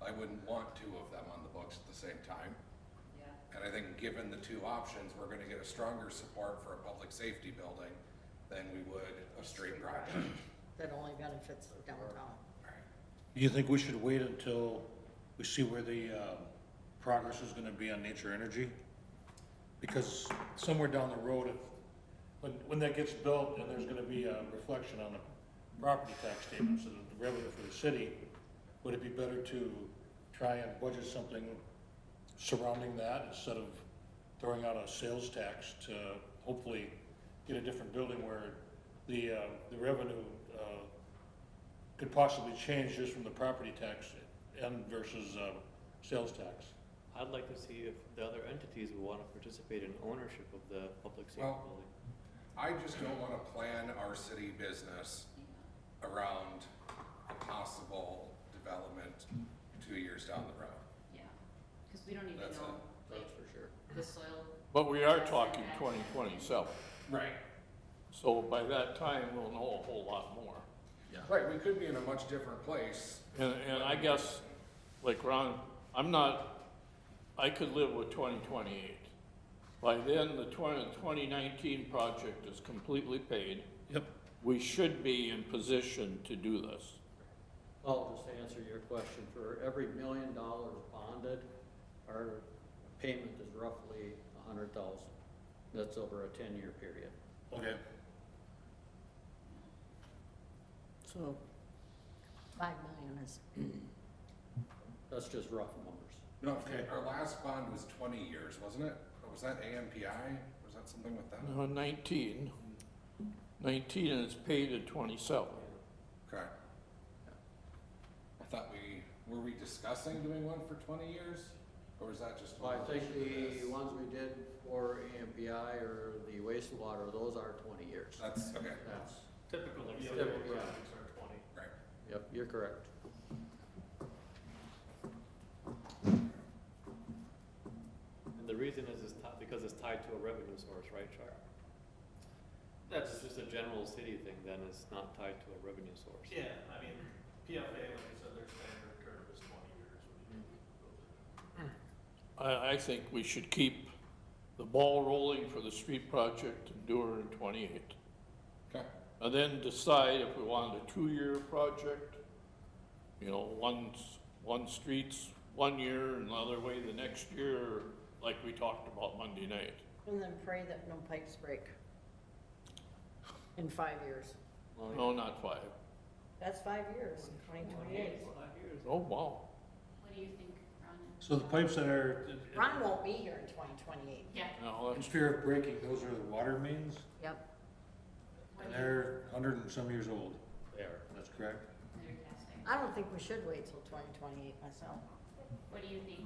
I wouldn't want 2 of them on the books at the same time. Yeah, And I think given the 2 options, we're gonna get a stronger support for a public safety building than we would a street project. that only benefits downtown. Do you think we should wait until we see where the progress is gonna be on nature energy? Because somewhere down the road, when that gets built and there's gonna be a reflection on the property tax statements and the revenue for the city, would it be better to try and budget something surrounding that instead of throwing out a sales tax to hopefully get a different building where the revenue could possibly change just from the property tax end versus sales tax? I'd like to see if the other entities would want to participate in ownership of the public safety Well- building. I just don't wanna plan our city business around a possible development 2 years down the road. Yeah, because we don't even That's know, That's like, for sure. the soil, But we are talking 2027, Right. so by that time, we'll know a whole lot more. Right, we could be in a much different place. And I guess, like Ron, I could live with 2028. By then, the 2019 project is completely paid. Yep. We should be in position to do this. Well, just to answer your question, for every $1 million bonded, our payment is roughly 100,000. That's over a 10-year period. Okay. So 5 million is, That's just rough numbers. No, Okay. our last bond was 20 years, wasn't it? Or was that AMPI? Was that something with that? 19 and it's paid at 27. Okay. I thought were we discussing doing one for 20 years? Or was that just? Well, I think one of the ones we did for AMPI or the wastewater, those are 20 years. That's, okay, That's, Typical of Yeah. the other Yeah. projects are 20. right. yep, you're correct. And the reason is because it's tied to a revenue source, right, Chuck? That's just a general city thing then, it's not tied to a revenue source. Yeah, I mean, PFA, like I said, their standard term is 20 years. I think we should keep the ball rolling for the street project and do her in 28. Okay. And then decide if we want a 2-year project, you know, one street's 1 year, another way the next year, like we talked about Monday night. and then pray that no pipes break in 5 years. Well, No, not 5. That's 5 years, 2028. 5 years. Oh, wow. what do you think, Ron? So the pipes that are, Ron won't be here in 2028. Yeah, No, in that's, fear of breaking, those are the water mains, Yep. what and do you, they're 100 and some years old. They are. That's correct? they're casting, I don't think we should wait till 2028 myself. what do you think,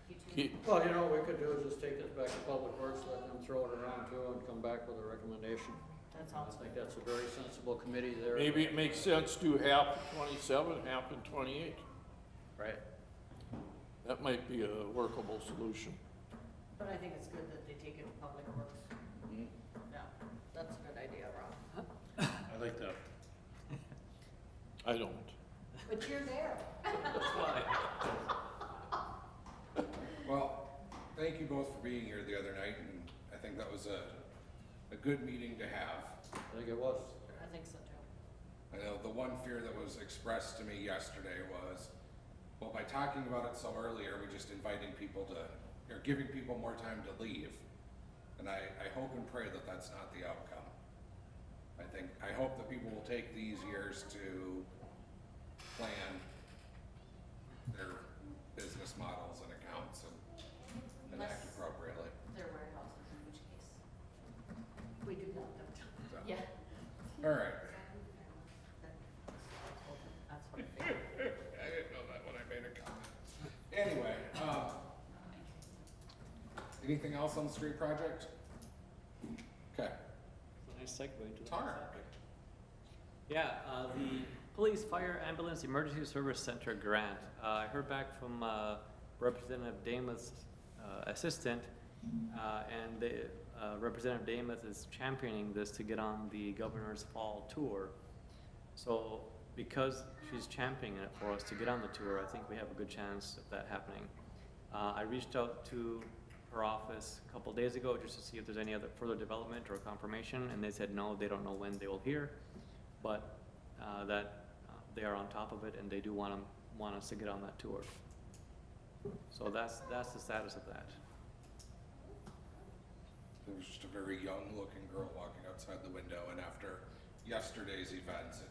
you two? keep, Well, you know, what we could do is just take this back to Public Works, let them throw it around too, and come back with a recommendation. That I sounds think that's a very sensible committee there. maybe it makes sense to half in 27, half in 28. Right. That might be a workable solution. But I think it's good that they take it to Public Works. Yeah, that's a good idea, Ron. I like that. I don't. But you're there. That's why. Well, thank you both for being here the other night, and I think that was a good meeting to have. I think it was. I think so too. I know the one fear that was expressed to me yesterday was, well, by talking about it so early, are we just inviting people to, or giving people more time to leave? And I hope and pray that that's not the outcome. I hope that people will take these years to plan their business models and accounts and act Unless- appropriately. Their warehouses, in which case, We do want them to. So, yeah. all right. That's what I figured. I didn't know that when I made a comment. Anyway, anything else on the street project? Okay, Nice segue to the Tara. subject. Yeah, the Police, Fire, Ambulance, Emergency Service Center grant. I heard back from Representative Damath's assistant, and Representative Damath is championing this to get on the governor's fall tour. So because she's championing it for us to get on the tour, I think we have a good chance of that happening. I reached out to her office a couple days ago just to see if there's any other further development or confirmation, and they said no, they don't know when they will hear. But that they are on top of it and they do want us to get on that tour. So that's the status of that. There was just a very young-looking girl walking outside the window, and after yesterday's events, it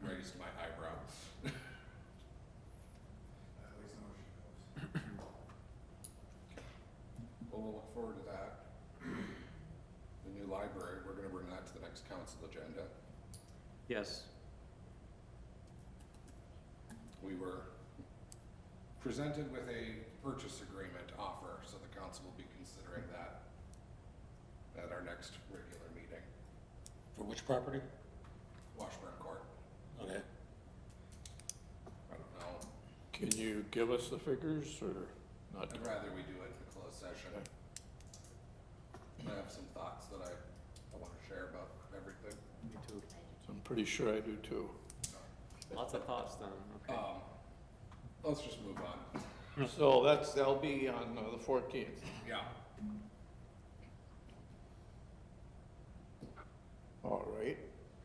raised my eyebrows. At least know where she goes. Well, we'll look forward to that. The new library, we're gonna bring that to the next council agenda. Yes. We were presented with a purchase agreement offer, so the council will be considering that at our next regular meeting. For which property? Washburn Court. Okay. I don't know. Can you give us the figures or not? I'd rather we do it in a closed session. I have some thoughts that I want to share about everything. Me too. I'm pretty sure I do too. Lots of thoughts then, okay. Let's just move on. So that'll be on the 14th. Yeah. All right.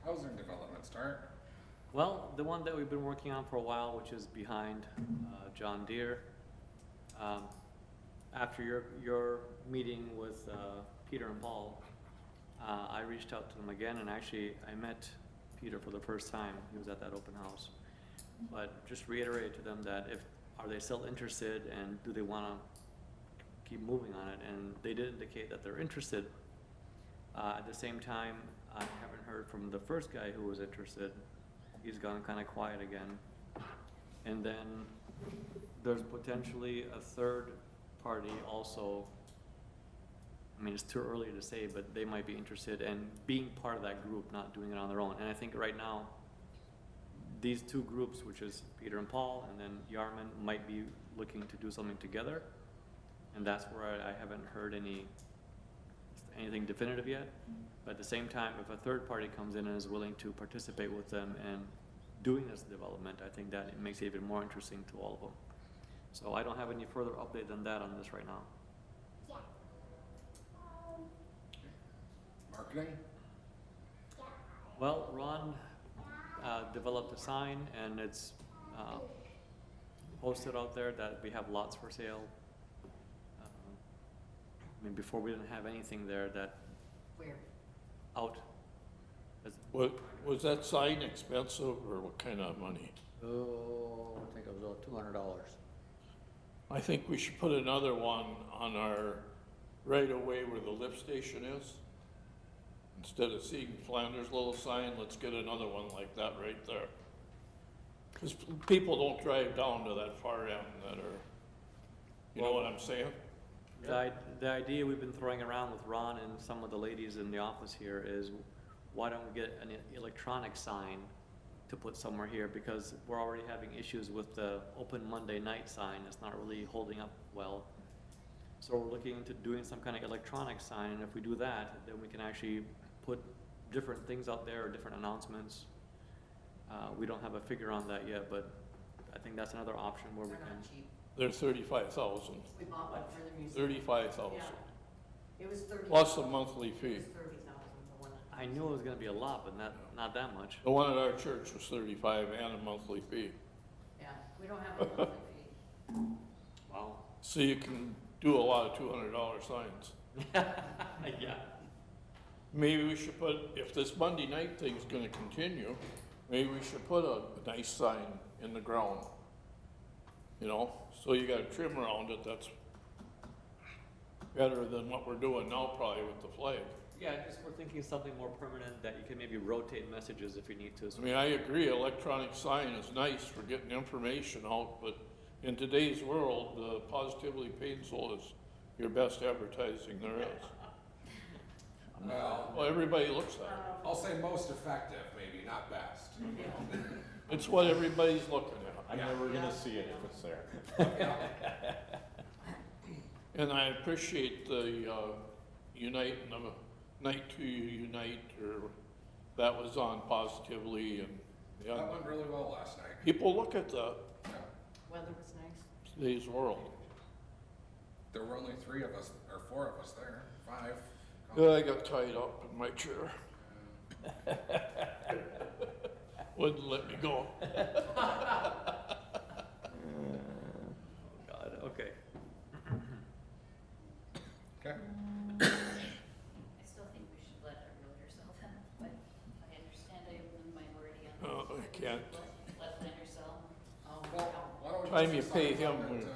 Housing development start. Well, the one that we've been working on for a while, which is behind John Deere. After your meeting with Peter and Paul, I reached out to them again, and actually I met Peter for the first time. He was at that open house. But just reiterate to them that are they still interested and do they want to keep moving on it? And they did indicate that they're interested. At the same time, I haven't heard from the first guy who was interested. He's gone kind of quiet again. And then there's potentially a third party also. I mean, it's too early to say, but they might be interested in being part of that group, not doing it on their own. And I think right now, these two groups, which is Peter and Paul, and then Yarman, might be looking to do something together. And that's where I haven't heard anything definitive yet. But at the same time, if a third party comes in and is willing to participate with them and doing this development, I think that it makes it even more interesting to all of them. So I don't have any further update than that on this right now. Marketing? Well, Ron developed a sign, and it's posted out there that we have lots for sale. I mean, before we didn't have anything there that Where? out. Was that sign expensive or what kind of money? Oh, I think it was about $200. I think we should put another one on our right away where the lift station is. Instead of seeing Flanders' little sign, let's get another one like that right there. Because people don't drive down to that far end that are, you know what I'm saying? The idea we've been throwing around with Ron and some of the ladies in the office here is, why don't we get an electronic sign to put somewhere here? Because we're already having issues with the open Monday night sign. It's not really holding up well. So we're looking into doing some kind of electronic sign, and if we do that, then we can actually put different things out there, or different announcements. We don't have a figure on that yet, but I think that's another option where we They're can. not cheap. They're 35,000. We bought one for the museum. 35,000. Yeah. It was 30. Plus a monthly It fee. was 30,000, the one. at the I knew it was gonna be a lot, but not that much. The one at our church was 35 and a monthly fee. Yeah, we don't have a monthly fee. Wow. So you can do a lot of $200 signs. Yeah. Maybe we should put, if this Monday night thing's gonna continue, maybe we should put a nice sign in the ground. You know, so you got a trim around it, that's better than what we're doing now probably with the flag. Yeah, just we're thinking something more permanent that you can maybe rotate messages if you need to. I mean, I agree, electronic sign is nice for getting information out, but in today's world, positively painful is your best advertising there is. Well, everybody looks at it. I'll say most effective, maybe, not best. It's what everybody's looking at. I'm never gonna see it if it's there. And I appreciate the Unite and the Night to Unite, or that was on positively, and That yeah, went really well last night. people look at the Yeah. Weather was nice. today's world. There were only 3 of us, or 4 of us there, 5. Yeah, I got tied up in my chair. wouldn't let me go. God, okay. Okay. I still think we should let our realtor sell them, but I understand I am in the minority on Oh, this. I can't. Let Flanders sell. Well, why don't we Time put you some pay signs him up when- at,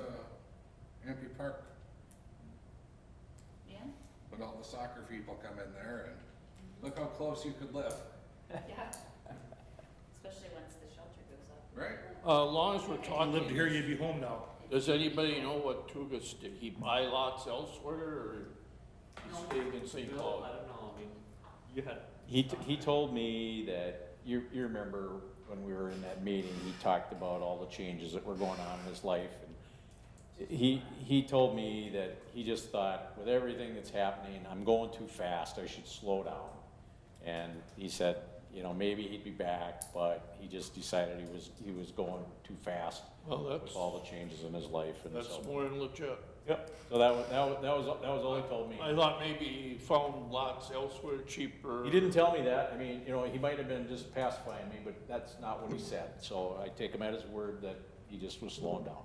Ampey Park, Yeah, when all the soccer people come in there and look how close you could live, yeah. Especially once the shelter goes up. right? As long as we're I lived talking, here, you'd be home now. does anybody know what Tugas, did he buy lots elsewhere or he's staying in St. Bill, Cloud? I don't know, I mean, you had. He told me that, you remember when we were in that meeting, he talked about all the changes that were going on in his life. And he told me that he just thought, with everything that's happening, I'm going too fast, I should slow down. And he said, you know, maybe he'd be back, but he just decided he was going too fast Well, with that's, all the changes in his life, and that's so. more than legit. Yep, so that was all he told me. I thought maybe he found lots elsewhere cheaper. He didn't tell me that. I mean, you know, he might have been just pacifying me, but that's not what he said. So I take him at his word that he just was slowing down.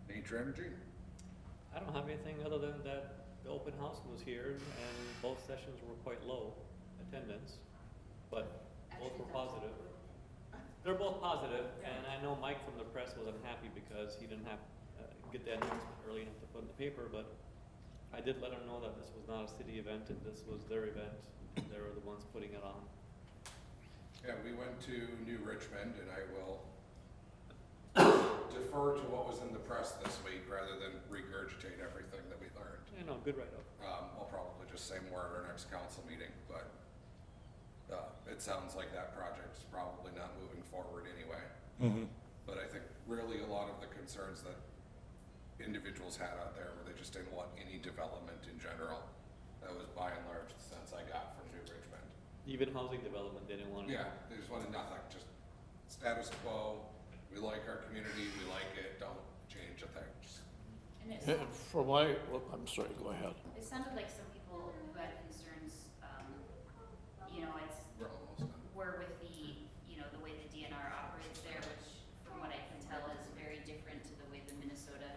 Nature Energy? I don't have anything other than that the open house was here and both sessions were quite low attendance, but both were positive. They're both positive, and I know Mike from the press was unhappy because he didn't have, get the announcement early enough to put in the paper, but I did let him know that this was not a city event and this was their event. They were the ones putting it on. Yeah, we went to New Richmond, and I will defer to what was in the press this week rather than regurgitate everything that we learned. I know, good write-up. I'll probably just say more at our next council meeting, but it sounds like that project's probably not moving forward anyway. But I think really a lot of the concerns that individuals had out there were they just didn't want any development in general. That was by and large the sense I got from New Richmond. Even housing development, they didn't want to. Yeah, they just wanted nothing, just status quo. We like our community, we like it, don't change a thing. Just- And it And for my, well, I'm sorry, go ahead. It sounded like some people who had concerns, you know, We're almost done. were with the, you know, the way the DNR operates there, which from what I can tell is very different to the way the Minnesota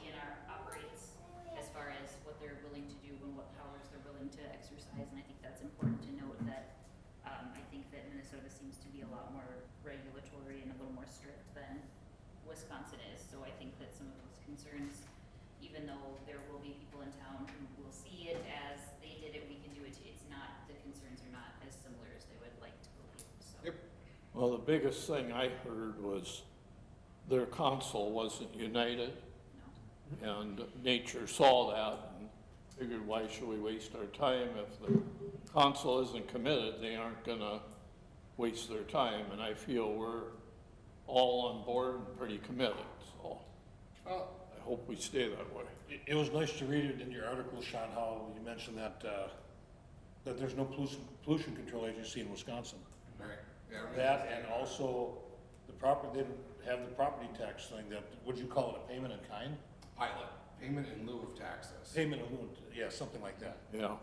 DNR operates as far as what they're willing to do and what powers they're willing to exercise, and I think that's important to note that, I think that Minnesota seems to be a lot more regulatory and a little more strict than Wisconsin is, so I think that some of those concerns, even though there will be people in town who will see it as they did it, we can do it too, it's not, the concerns are not as similar as they would like to believe, so. Yep. Well, the biggest thing I heard was their council wasn't united, No. and nature saw that and figured, why should we waste our time? If the council isn't committed, they aren't gonna waste their time, and I feel we're all on board and pretty committed, so Well, I hope we stay that way. It was nice to read it in your article, Sean, how you mentioned that, that there's no pollution control agency in Wisconsin. right, yeah. That and also the property, they have the property tax thing that, would you call it a payment in kind? Pilot, payment in lieu of taxes. Payment in lieu, yeah, something like that. Yeah,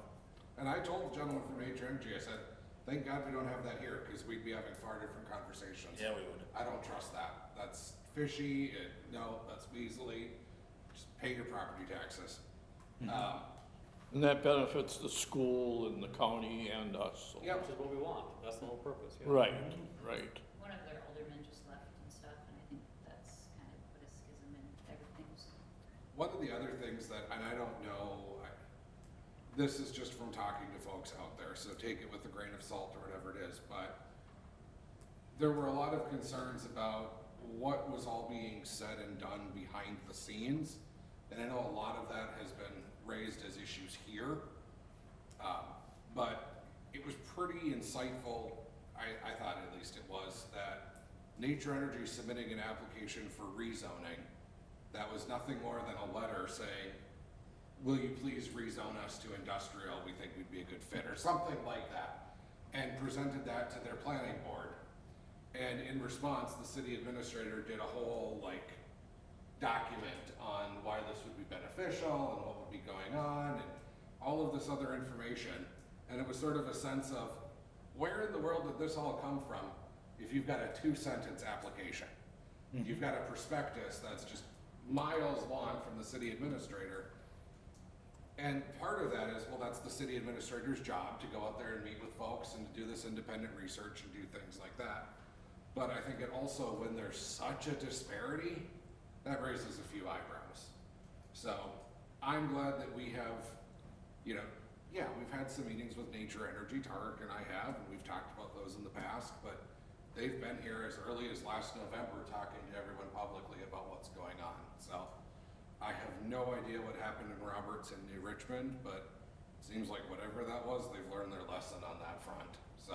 And I told the gentleman from Nature Energy, I said, thank God we don't have that here, because we'd be having far different conversations. Yeah, we would. I don't trust that. That's fishy, no, that's weaselly. Just pay your property taxes. and that benefits the school and the county and us, so. Yep. Which is what we want, that's the whole purpose, yeah. Right, right. One of their aldermen just left and stuff, and I think that's kind of put a schism in everything, so. One of the other things that, and I don't know, this is just from talking to folks out there, so take it with a grain of salt or whatever it is, but there were a lot of concerns about what was all being said and done behind the scenes. And I know a lot of that has been raised as issues here. But it was pretty insightful, I thought at least it was, that Nature Energy submitting an application for rezoning that was nothing more than a letter saying, will you please rezone us to industrial, we think we'd be a good fit, or something like that, and presented that to their planning board. And in response, the city administrator did a whole, like, document on why this would be beneficial and what would be going on and all of this other information. And it was sort of a sense of, where in the world did this all come from if you've got a 2-sentence application? You've got a prospectus that's just miles long from the city administrator. And part of that is, well, that's the city administrator's job to go out there and meet with folks and to do this independent research and do things like that. But I think it also, when there's such a disparity, that raises a few eyebrows. So I'm glad that we have, you know, yeah, we've had some meetings with Nature Energy, Tarek and I have, and we've talked about those in the past, but they've been here as early as last November talking to everyone publicly about what's going on. So I have no idea what happened in Roberts and New Richmond, but it seems like whatever that was, they've learned their lesson on that front. So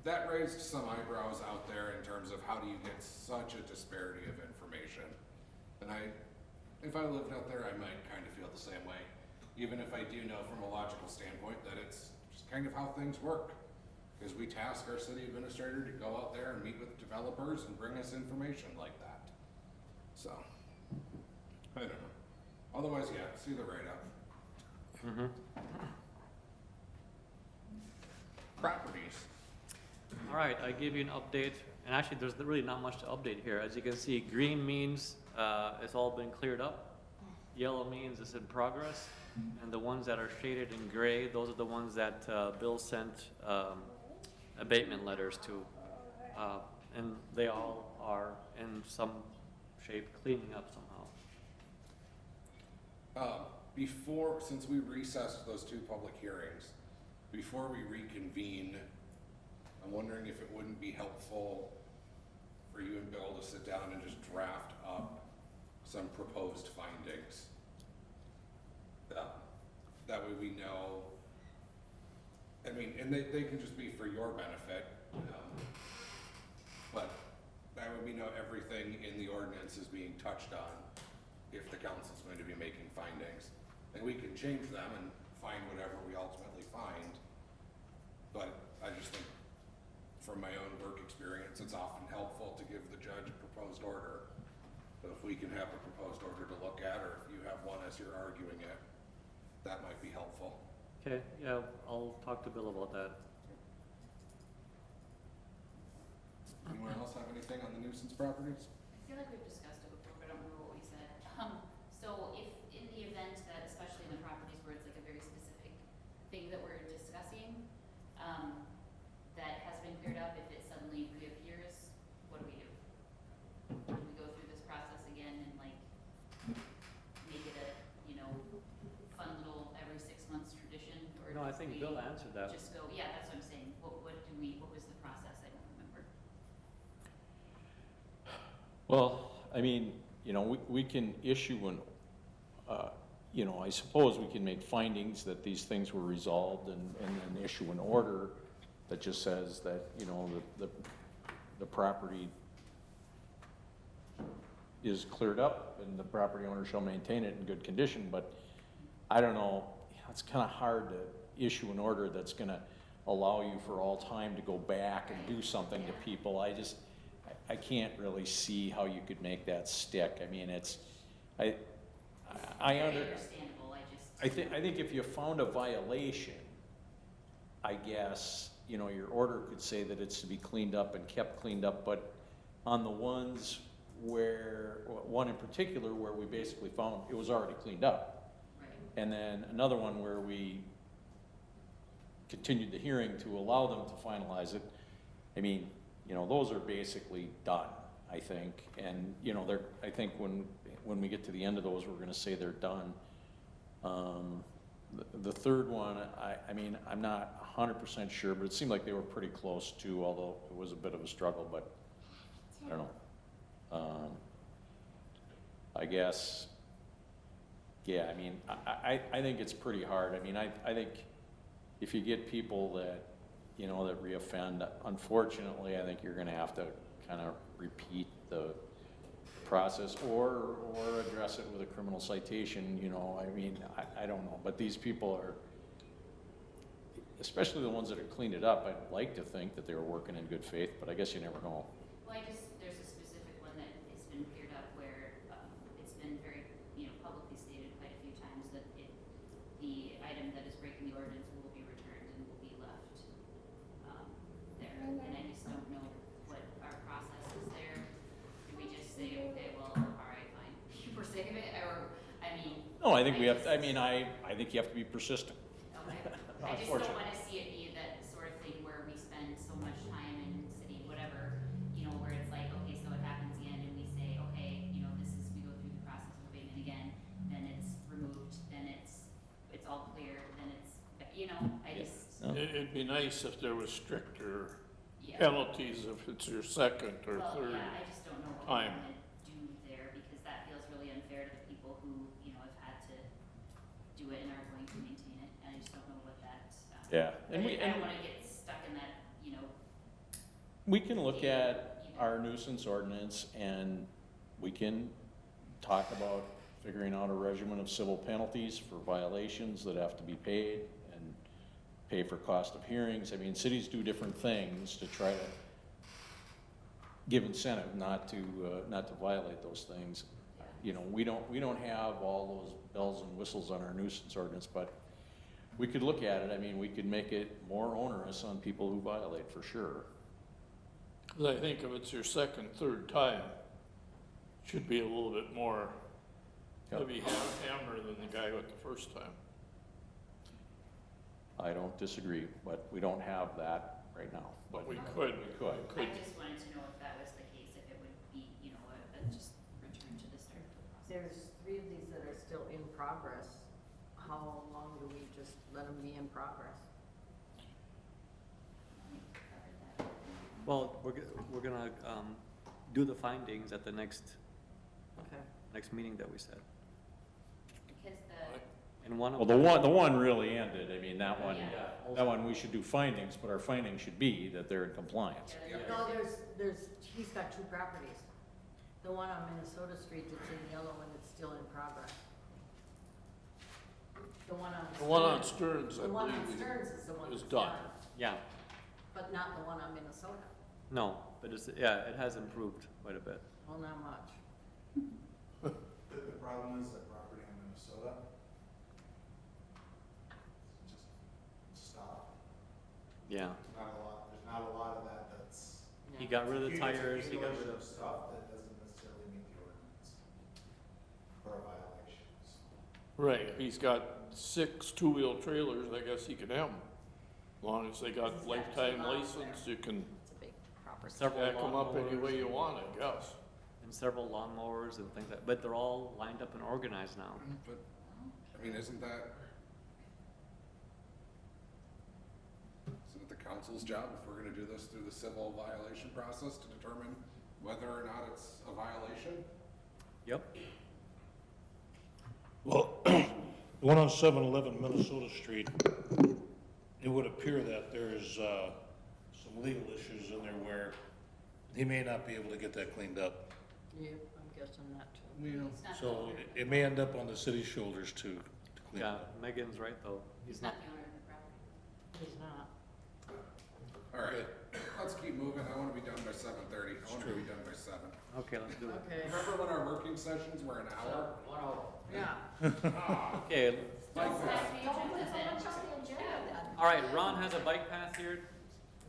that raised some eyebrows out there in terms of how do you get such a disparity of information. And if I lived out there, I might kind of feel the same way, even if I do know from a logical standpoint that it's just kind of how things work. Because we task our city administrator to go out there and meet with developers and bring us information like that. So, I don't know. Otherwise, yeah, see the write-up. Properties. All right, I give you an update, and actually, there's really not much to update here. As you can see, green means it's all been cleared up. Yellow means it's in progress, and the ones that are shaded in gray, those are the ones that Bill sent abatement letters to, and they all are in some shape cleaning up somehow. Since we recessed those 2 public hearings, before we reconvene, I'm wondering if it wouldn't be helpful for you and Bill to sit down and just draft up some proposed findings. That way we know, I mean, and they can just be for your benefit, but that way we know everything in the ordinance is being touched on if the council's going to be making findings. And we can change them and find whatever we ultimately find. But I just think from my own work experience, it's often helpful to give the judge a proposed order. But if we can have a proposed order to look at, or if you have one as you're arguing it, that might be helpful. Okay, yeah, I'll talk to Bill about that. Anyone else have anything on the nuisance properties? I feel like we've discussed it before, but I don't remember what we said. So if, in the event that, especially in the properties where it's like a very specific thing that we're discussing, that has been cleared up, if it suddenly reappears, what do we do? Do we go through this process again and like, make it a, you know, fun little every 6 months tradition? Or No, I just think we Bill answered that. just go, yeah, that's what I'm saying. What was the process? I don't remember. Well, I mean, you know, we can issue you know, I suppose we can make findings that these things were resolved and then issue an order that just says that, you know, the property is cleared up and the property owner shall maintain it in good condition, but I don't know, it's kind of hard to issue an order that's gonna allow you for all time to go back and do something to people. I can't really see how you could make that stick. I mean, Very understandable, I think if you found a violation, I guess, you know, your order could say that it's to be cleaned up and kept cleaned up, but on the ones where, one in particular where we basically found it was already cleaned up. right. And then another one where we continued the hearing to allow them to finalize it. I mean, you know, those are basically done, I think. And, you know, I think when we get to the end of those, we're gonna say they're done. The third one, I mean, I'm not 100% sure, but it seemed like they were pretty close too, although it was a bit of a struggle, but I don't know. I guess, yeah, I mean, I think it's pretty hard. I mean, I think if you get people that, you know, that reoffend, unfortunately, I think you're gonna have to kind of repeat the process or address it with a criminal citation, you know. I mean, I don't know, but these people are, especially the ones that have cleaned it up, I'd like to think that they were working in good faith, but I guess you never know. Well, there's a specific one that has been cleared up where, it's been very, you know, publicly stated quite a few times that the item that is breaking the ordinance will be returned and will be No, I think we have, I mean, I think you have to be persistent. Okay. I just don't wanna see it be that sort of thing where we spend so much time in city, whatever, you know, where it's like, okay, so it happens again, and we say, okay, you know, we go through the process of abatement again, then it's removed, then it's all clear, then it's, you know, I just, It'd be nice if there was stricter yeah. penalties if it's your second or Well, third. yeah, I just don't know what we time. wanna do there, because that feels really unfair to the people who, you know, have had to do it and are going to maintain it, and I just don't know what that, Yeah, I and we, don't wanna get stuck in that, you know, we can look at our nuisance ordinance and we can talk about figuring out a regimen of civil penalties for violations that have to be paid and pay for cost of hearings. I mean, cities do different things to try to give incentive not to violate those things. You know, we don't have all those bells and whistles on our nuisance ordinance, but we could look at it. I mean, we could make it more onerous on people who violate, for sure. 'Cause I think if it's your second, third time, it should be a little bit more Yep. heavy hammer than the guy with the first time. I don't disagree, but we don't have that right now. But we could. We could. I just wanted to know if that was the case, if it would be, you know, just return to the start of the process. There's 3 of these that are still in progress. How long do we just let them be in progress? We covered that. Well, we're gonna, do the findings at the next Okay. meeting that we said. Because And one of Well, them. the one really ended. I mean, that one, Yeah. that one, we should do findings, but our findings should be that they're in compliance. No, he's got 2 properties. The one on Minnesota Street that's in yellow and it's still in progress. The one on. The one on Stearns- Stearns, I The one on believe, Stearns is the one is that's done. done, Yeah, but not the one on Minnesota. no, but it's, yeah, it has improved quite a bit. Well, not much. The problem is that property in Minnesota just stop. Yeah, There's not a lot of that that's. he got rid of the tires, he got rid Accumulation of, stuff that doesn't necessarily meet the ordinance for a violation, so. Right, if he's got 6 two-wheel trailers, I guess he can have them. As long as they got He's got lifetime 2 lots license, you can It's a big property. several jack them up any way lawnmowers, you want, I guess. and several lawnmowers and things like, but they're all lined up and organized now. But, I mean, isn't it the council's job, if we're gonna do this through the civil violation process, to determine whether or not it's a violation? Yep, Well, the one on 711 Minnesota Street, it would appear that there's some legal issues in there where he may not be able to get that cleaned up. Yep, I'm guessing that too. it's not the So owner, it may end up on the city's shoulders to clean yeah, up. Megan's right though. he's not the owner of the property. He's not. All right, let's keep moving. I wanna be done by 7:30. I wanna be done by 7. Okay, let's do it. Okay. Remember when our working sessions were an hour? Yeah. Okay, Like Don't this. put so much on the agenda then. all right, Ron has a bike path here.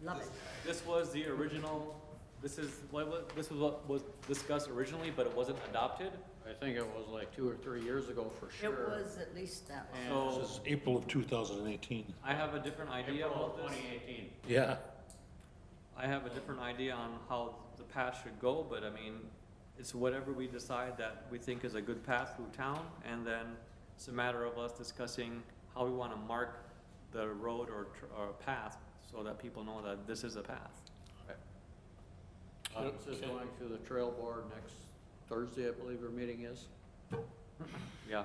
Love it. This was the original, this is what was discussed originally, but it wasn't adopted. I think it was like 2 or 3 years ago for It sure. was at least that long. And So- This is April of 2018. I have a different idea April about of this. 2018. Yeah. I have a different idea on how the path should go, but I mean, it's whatever we decide that we think is a good path through town, and then it's a matter of us discussing how we wanna mark the road or path, so that people know that this is a path. This is going through the trail board next Thursday, I believe our meeting is. Yeah,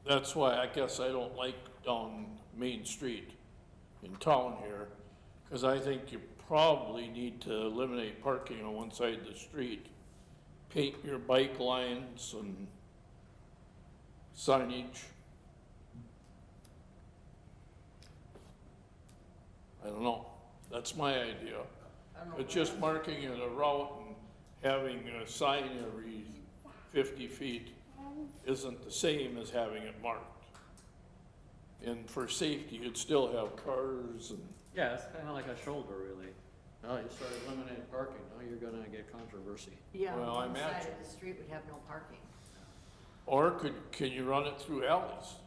That's why I guess I don't like down Main Street in town here, because I think you probably need to eliminate parking on one side of the street, paint your bike lines and signage. I don't know, that's my idea. I don't know. But just marking it a route and having a sign every 50 feet isn't the same as having it marked. And for safety, you'd still have cars and, yeah, it's kinda like a shoulder, really. Now you start eliminating parking, now you're gonna get controversy. Yeah, Well, I one side imagine. of the street would have no parking. Or can you run it through alleys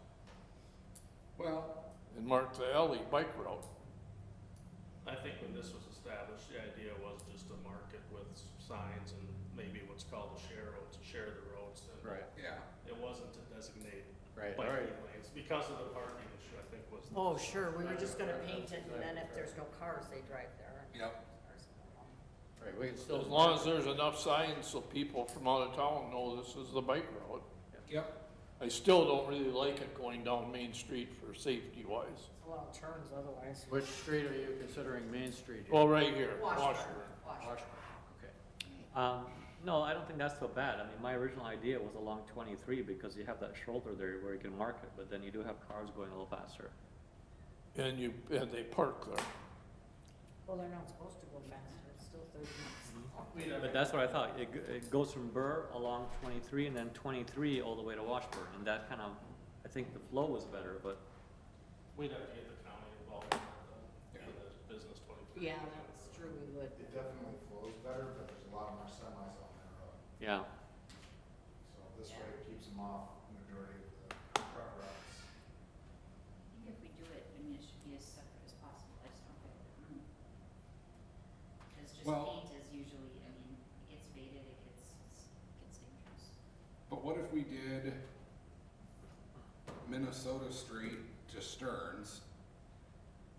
Well, and mark the alley bike route? I think when this was established, the idea was just to mark it with signs and maybe what's called a share road, to share the roads. And Right, yeah, It wasn't to designate right. biking lanes, because of the parking issue, I think was. Oh, sure, we were just gonna paint it, and then if there's no cars, they drive there. yep. Right, we can still. As long as there's enough signs so people from out of town know this is the bike route. Yep. I still don't really like it going down Main Street for safety wise. It's a lot of turns otherwise. Which street are you considering Main Street? here? Well, right here, Washburn. Washburn. Washburn, okay. No, I don't think that's so bad. I mean, my original idea was along 23 because you have that shoulder there where you can mark it, but then you do have cars going a little faster. And they park there. Well, they're not supposed to go faster, it's still 30 minutes. But that's what I thought. It goes from Burr along 23 and then 23 all the way to Washburn. And that kind of, I think the flow was better, but We'd have to get the county involved in the business 20. Yeah, that's true, we would. It definitely flows better, but there's a lot more semis on that road. yeah. So this way it keeps them off majority of the truck routes. I think if we do it, I mean, it should be as separate as possible, I just don't think. Because just Well- paint is usually, I mean, it gets faded, it gets dangerous. But what if we did Minnesota Street to Stearns,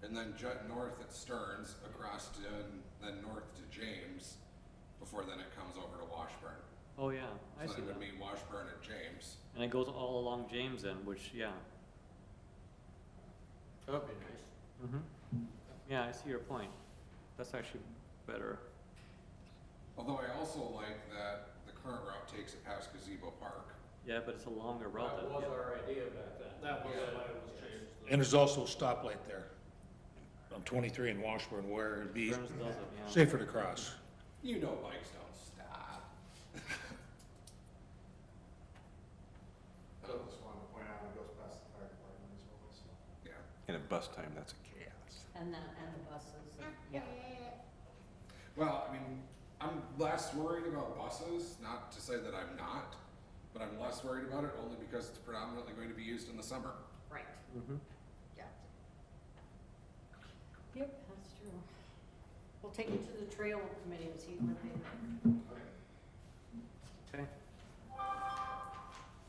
and then jut north at Stearns, across to, then north to James, before then it comes over to Washburn? Oh, yeah. I So see then it that. would mean Washburn at James. And it goes all along James then, which, yeah. That'd be nice. Mm-hmm. Yeah, I see your point. That's actually better. Although I also like that the current route takes it past Gazebo Park. Yeah, but it's a longer route. That than- was yeah. our idea back then. That was Yeah. why it was changed. And there's also a stoplight there on 23 in Washburn where it'd be Stearns does it, yeah. safer to cross. You know bikes don't stop. I just wanted to point out it goes past the fire department as well, so. Yeah. And at bus time, that's a chaos. And the buses, and, yeah. Well, I mean, I'm less worried about buses, not to say that I'm not, but I'm less worried about it only because it's predominantly going to be used in the summer. Right, Mhm. yeah. Yep, that's true. We'll take it to the trail committee and see what they think. Okay.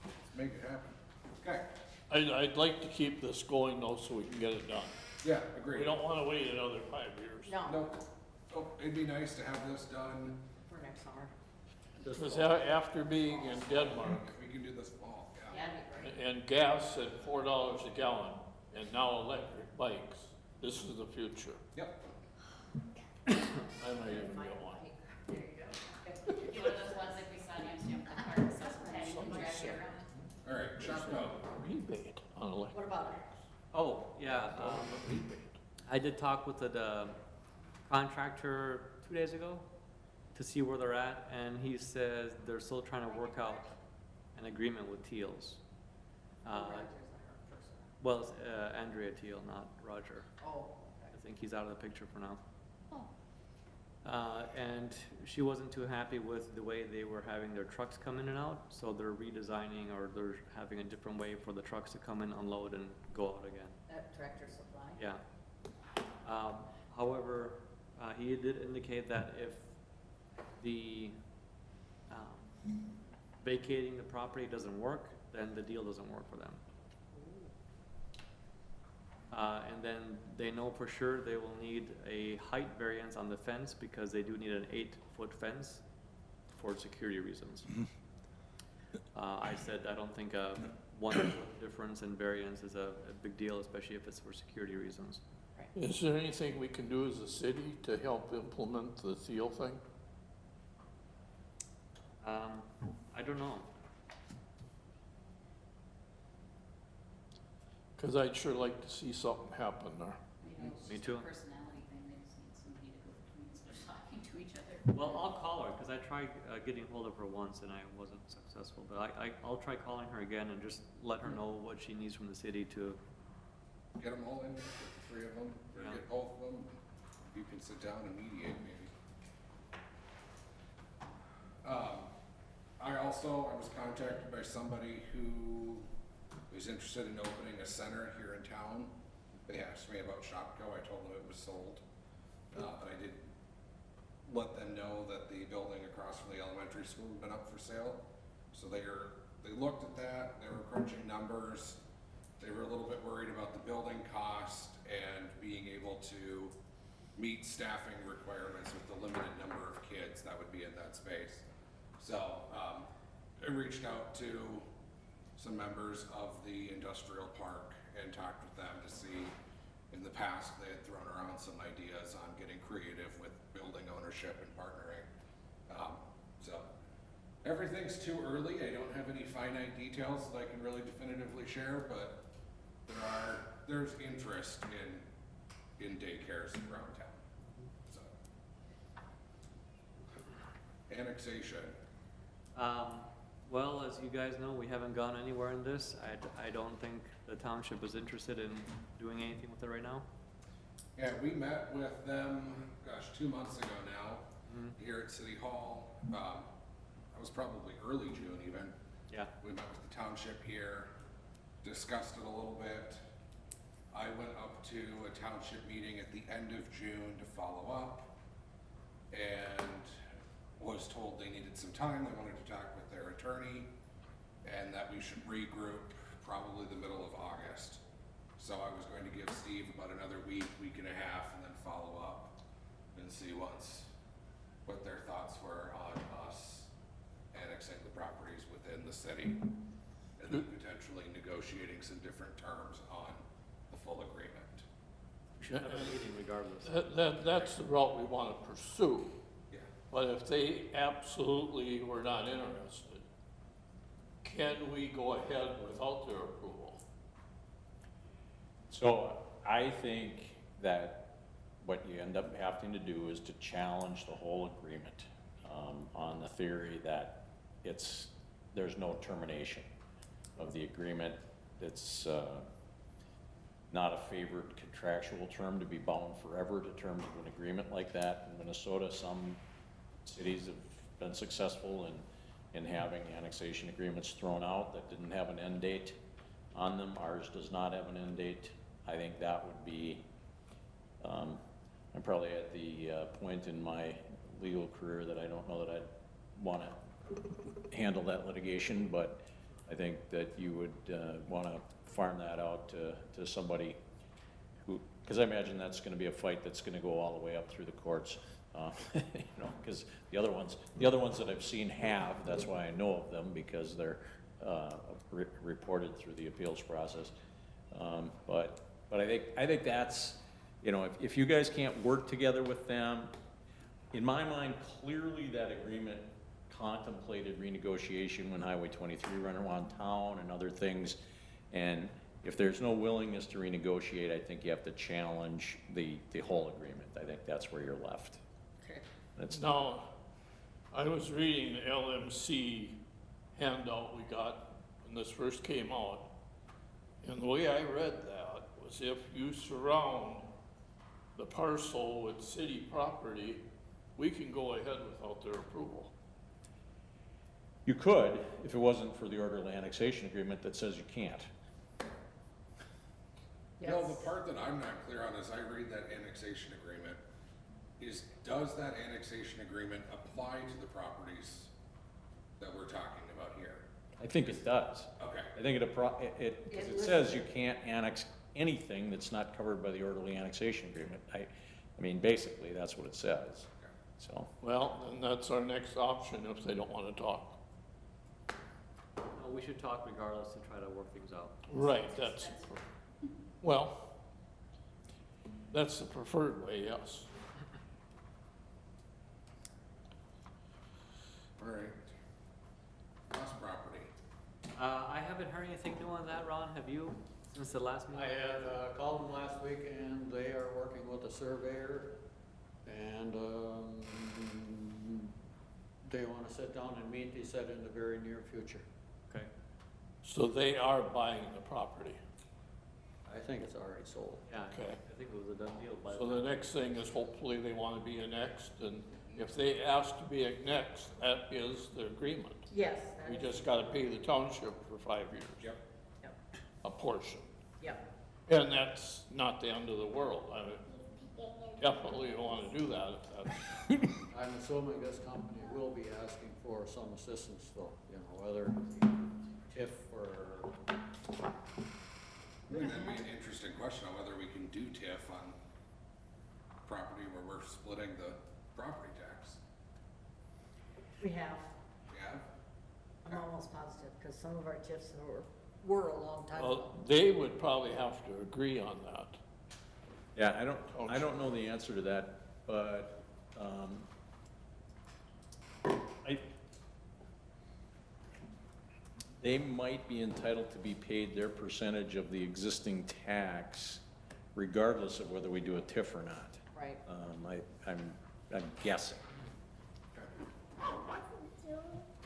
Let's make it happen. Okay, I'd like to keep this going though, so we can get it done. yeah, agreed. We don't wanna wait another 5 years. No, No, oh, it'd be nice to have this done, for next summer. Because after being in Denmark, if we can do this fall, yeah. Yeah, that'd be great. and gas at $4 a gallon, and now electric bikes, this is the future. Yep, I might even get one. There you go. Get one of those ones like we saw in Amsterdam, the park, so sometimes you can drive you around. all right, Chuck, go. Rebate on electric. What about it? Oh, yeah. Rebate. I did talk with the contractor 2 days ago to see where they're at, and he says they're still trying to work out an agreement with Teals. Rogers, I heard first. Well, it's Andrea Teal, not Roger. Oh, I think he's out of the picture for now. Oh. And she wasn't too happy with the way they were having their trucks come in and out, so they're redesigning, or they're having a different way for the trucks to come in, unload, and go out again. that Tractor Supply? Yeah. However, he did indicate that if the vacating the property doesn't work, then the deal doesn't work for them. And then they know for sure they will need a height variance on the fence because they do need an 8-foot fence for security reasons. I said I don't think a 1 foot difference in variance is a big deal, especially if it's for security reasons. Is there anything we can do as a city to help implement the Thiel thing? I don't know. Cause I'd sure like to see something happen there. Maybe it's Me just too. a personality thing, they just need somebody to go between instead of talking to each other. Well, I'll call her, because I tried getting hold of her once and I wasn't successful, but I'll try calling her again and just let her know what she needs from the city to, Get them all in, get the 3 of them, or Yeah. get both of them, you can sit down and mediate maybe. I also also, I was contacted by somebody who was interested in opening a center here in town. They asked me about Shopko, I told them it was sold. But I did let them know that the building across from the elementary school had been up for sale. So they looked at that, they were crunching numbers. They were a little bit worried about the building cost and being able to meet staffing requirements with the limited number of kids that would be in that space. So, I reached out to some members of the industrial park and talked with them to see, in the past, they had thrown around some ideas on getting creative with building ownership and partnering. So, everything's too early. I don't have any finite details that I can really definitively share, but there's interest in daycares around town. So, annexation. Well, as you guys know, we haven't gone anywhere in this. I don't think the township is interested in doing anything with it right now. Yeah, we met with them, gosh, 2 months ago now, here at City Hall. That was probably early June even. Yeah. We met with the township here, discussed it a little bit. I went up to a township meeting at the end of June to follow up and was told they needed some time. They wanted to talk with their attorney and that we should regroup probably the middle of August. So I was going to give Steve about another week and a half, and then follow up and see what their thoughts were on us annexing the properties within the city and then potentially negotiating some different terms on the full agreement. We should have a meeting regardless. That's the route we want to pursue. Yeah. But if they absolutely were not interested, can we go ahead without their approval? So I think that what you end up having to do is to challenge the whole agreement, on the theory that there's no termination of the agreement. It's, not a favored contractual term to be bound forever to terms of an agreement like that. In Minnesota, some cities have been successful in having annexation agreements thrown out that didn't have an end date on them. Ours does not have an end date. I think that would be, I'm probably at the point in my legal career that I don't know that I'd want to handle that litigation, but I think that you would want to farm that out to somebody who, because I imagine that's going to be a fight that's going to go all the way up through the courts. You know, because the other ones that I've seen have, that's why I know of them, because they're reported through the appeals process. But I think that's, you know, if you guys can't work together with them, in my mind, clearly that agreement contemplated renegotiation when Highway 23 ran around town and other things. And if there's no willingness to renegotiate, I think you have to challenge the whole agreement. I think that's where you're left. Okay. Now, I was reading the LMC handout we got when this first came out, and the way I read that was if you surround the parcel with city property, we can go ahead without their approval. You could, if it wasn't for the orderly annexation agreement that says you can't. No, the part that I'm not clear on as I read that annexation agreement is, does that annexation agreement apply to the properties that we're talking about here? I think it does. Okay. I think it says you can't annex anything that's not covered by the orderly annexation agreement. I mean, basically, that's what it says. So, Well, then that's our next option if they don't want to talk. No, we should talk regardless to try to work things out. Right, well, that's the preferred way, yes. All right. Lost property. I haven't heard anything new on that, Ron. Have you, since the last I meeting? had called them last week, and they are working with a surveyor, and they want to sit down and meet, he said, in the very near future. Okay. So they are buying the property. I think it's already sold. Yeah, Okay. I think it was a done deal by So the next thing is hopefully they want to be annexed and If they ask to be annexed, that is the agreement. Yes. We just gotta pay the township for 5 years. Yep. Yep, A portion. yep. And that's not the end of the world. I definitely wanna do that if that's, I'm assuming this company will be asking for some assistance though, you know, whether TIF or, I think that'd be an interesting question on whether we can do TIF on property where we're splitting the property tax. We have, Yeah? I'm almost positive, because some of our TIFs were a long time ago. well, they would probably have to agree on that. Yeah, I don't know the answer to that, but, they might be entitled to be paid their percentage of the existing tax regardless of whether we do a TIF or not. Right. I'm guessing.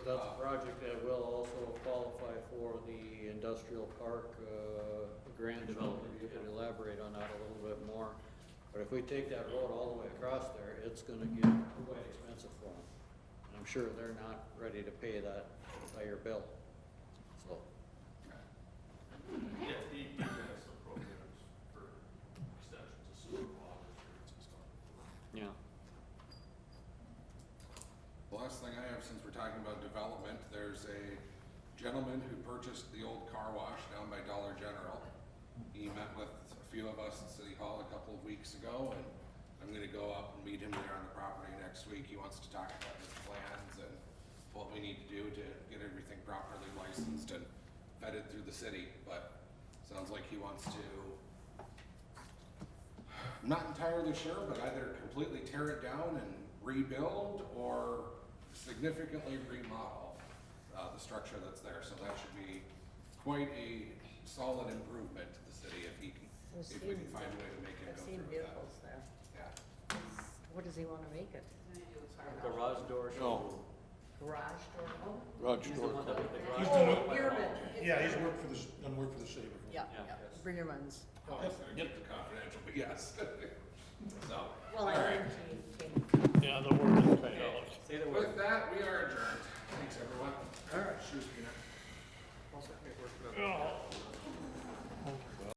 that's a project that will also qualify for the industrial park, grant. Maybe you could elaborate on that a little bit more. But if we take that road all the way across there, it's gonna get quite expensive for them. And I'm sure they're not ready to pay that entire bill, so. Yeah, DEP has some programs for extensions of sewer water streets and stuff. Yeah. The last thing I have, since we're talking about development, there's a gentleman who purchased the old car wash down by Dollar General. He met with a few of us at City Hall a couple of weeks ago, and I'm gonna go up and meet him there on the property next week. He wants to talk about his plans and what we need to do to get everything properly licensed and vetted through the city, but sounds like he wants to, I'm not entirely sure, but either completely tear it down and rebuild or significantly remodel the structure that's there. So that should be quite a solid improvement to the city if he can, if we can find a way to make it I've go seen through with that. vehicles there. Yeah. What does he want to make it? Garage door No, Garage door? Oh, garage He's the door. one that put the garage He's door done up by the it. hall. Yeah, he's worked for done work for the city before. yeah, Yeah. yeah. Bringerman's. Always gotta keep it confidential, but yes. So, Well, all I right. think he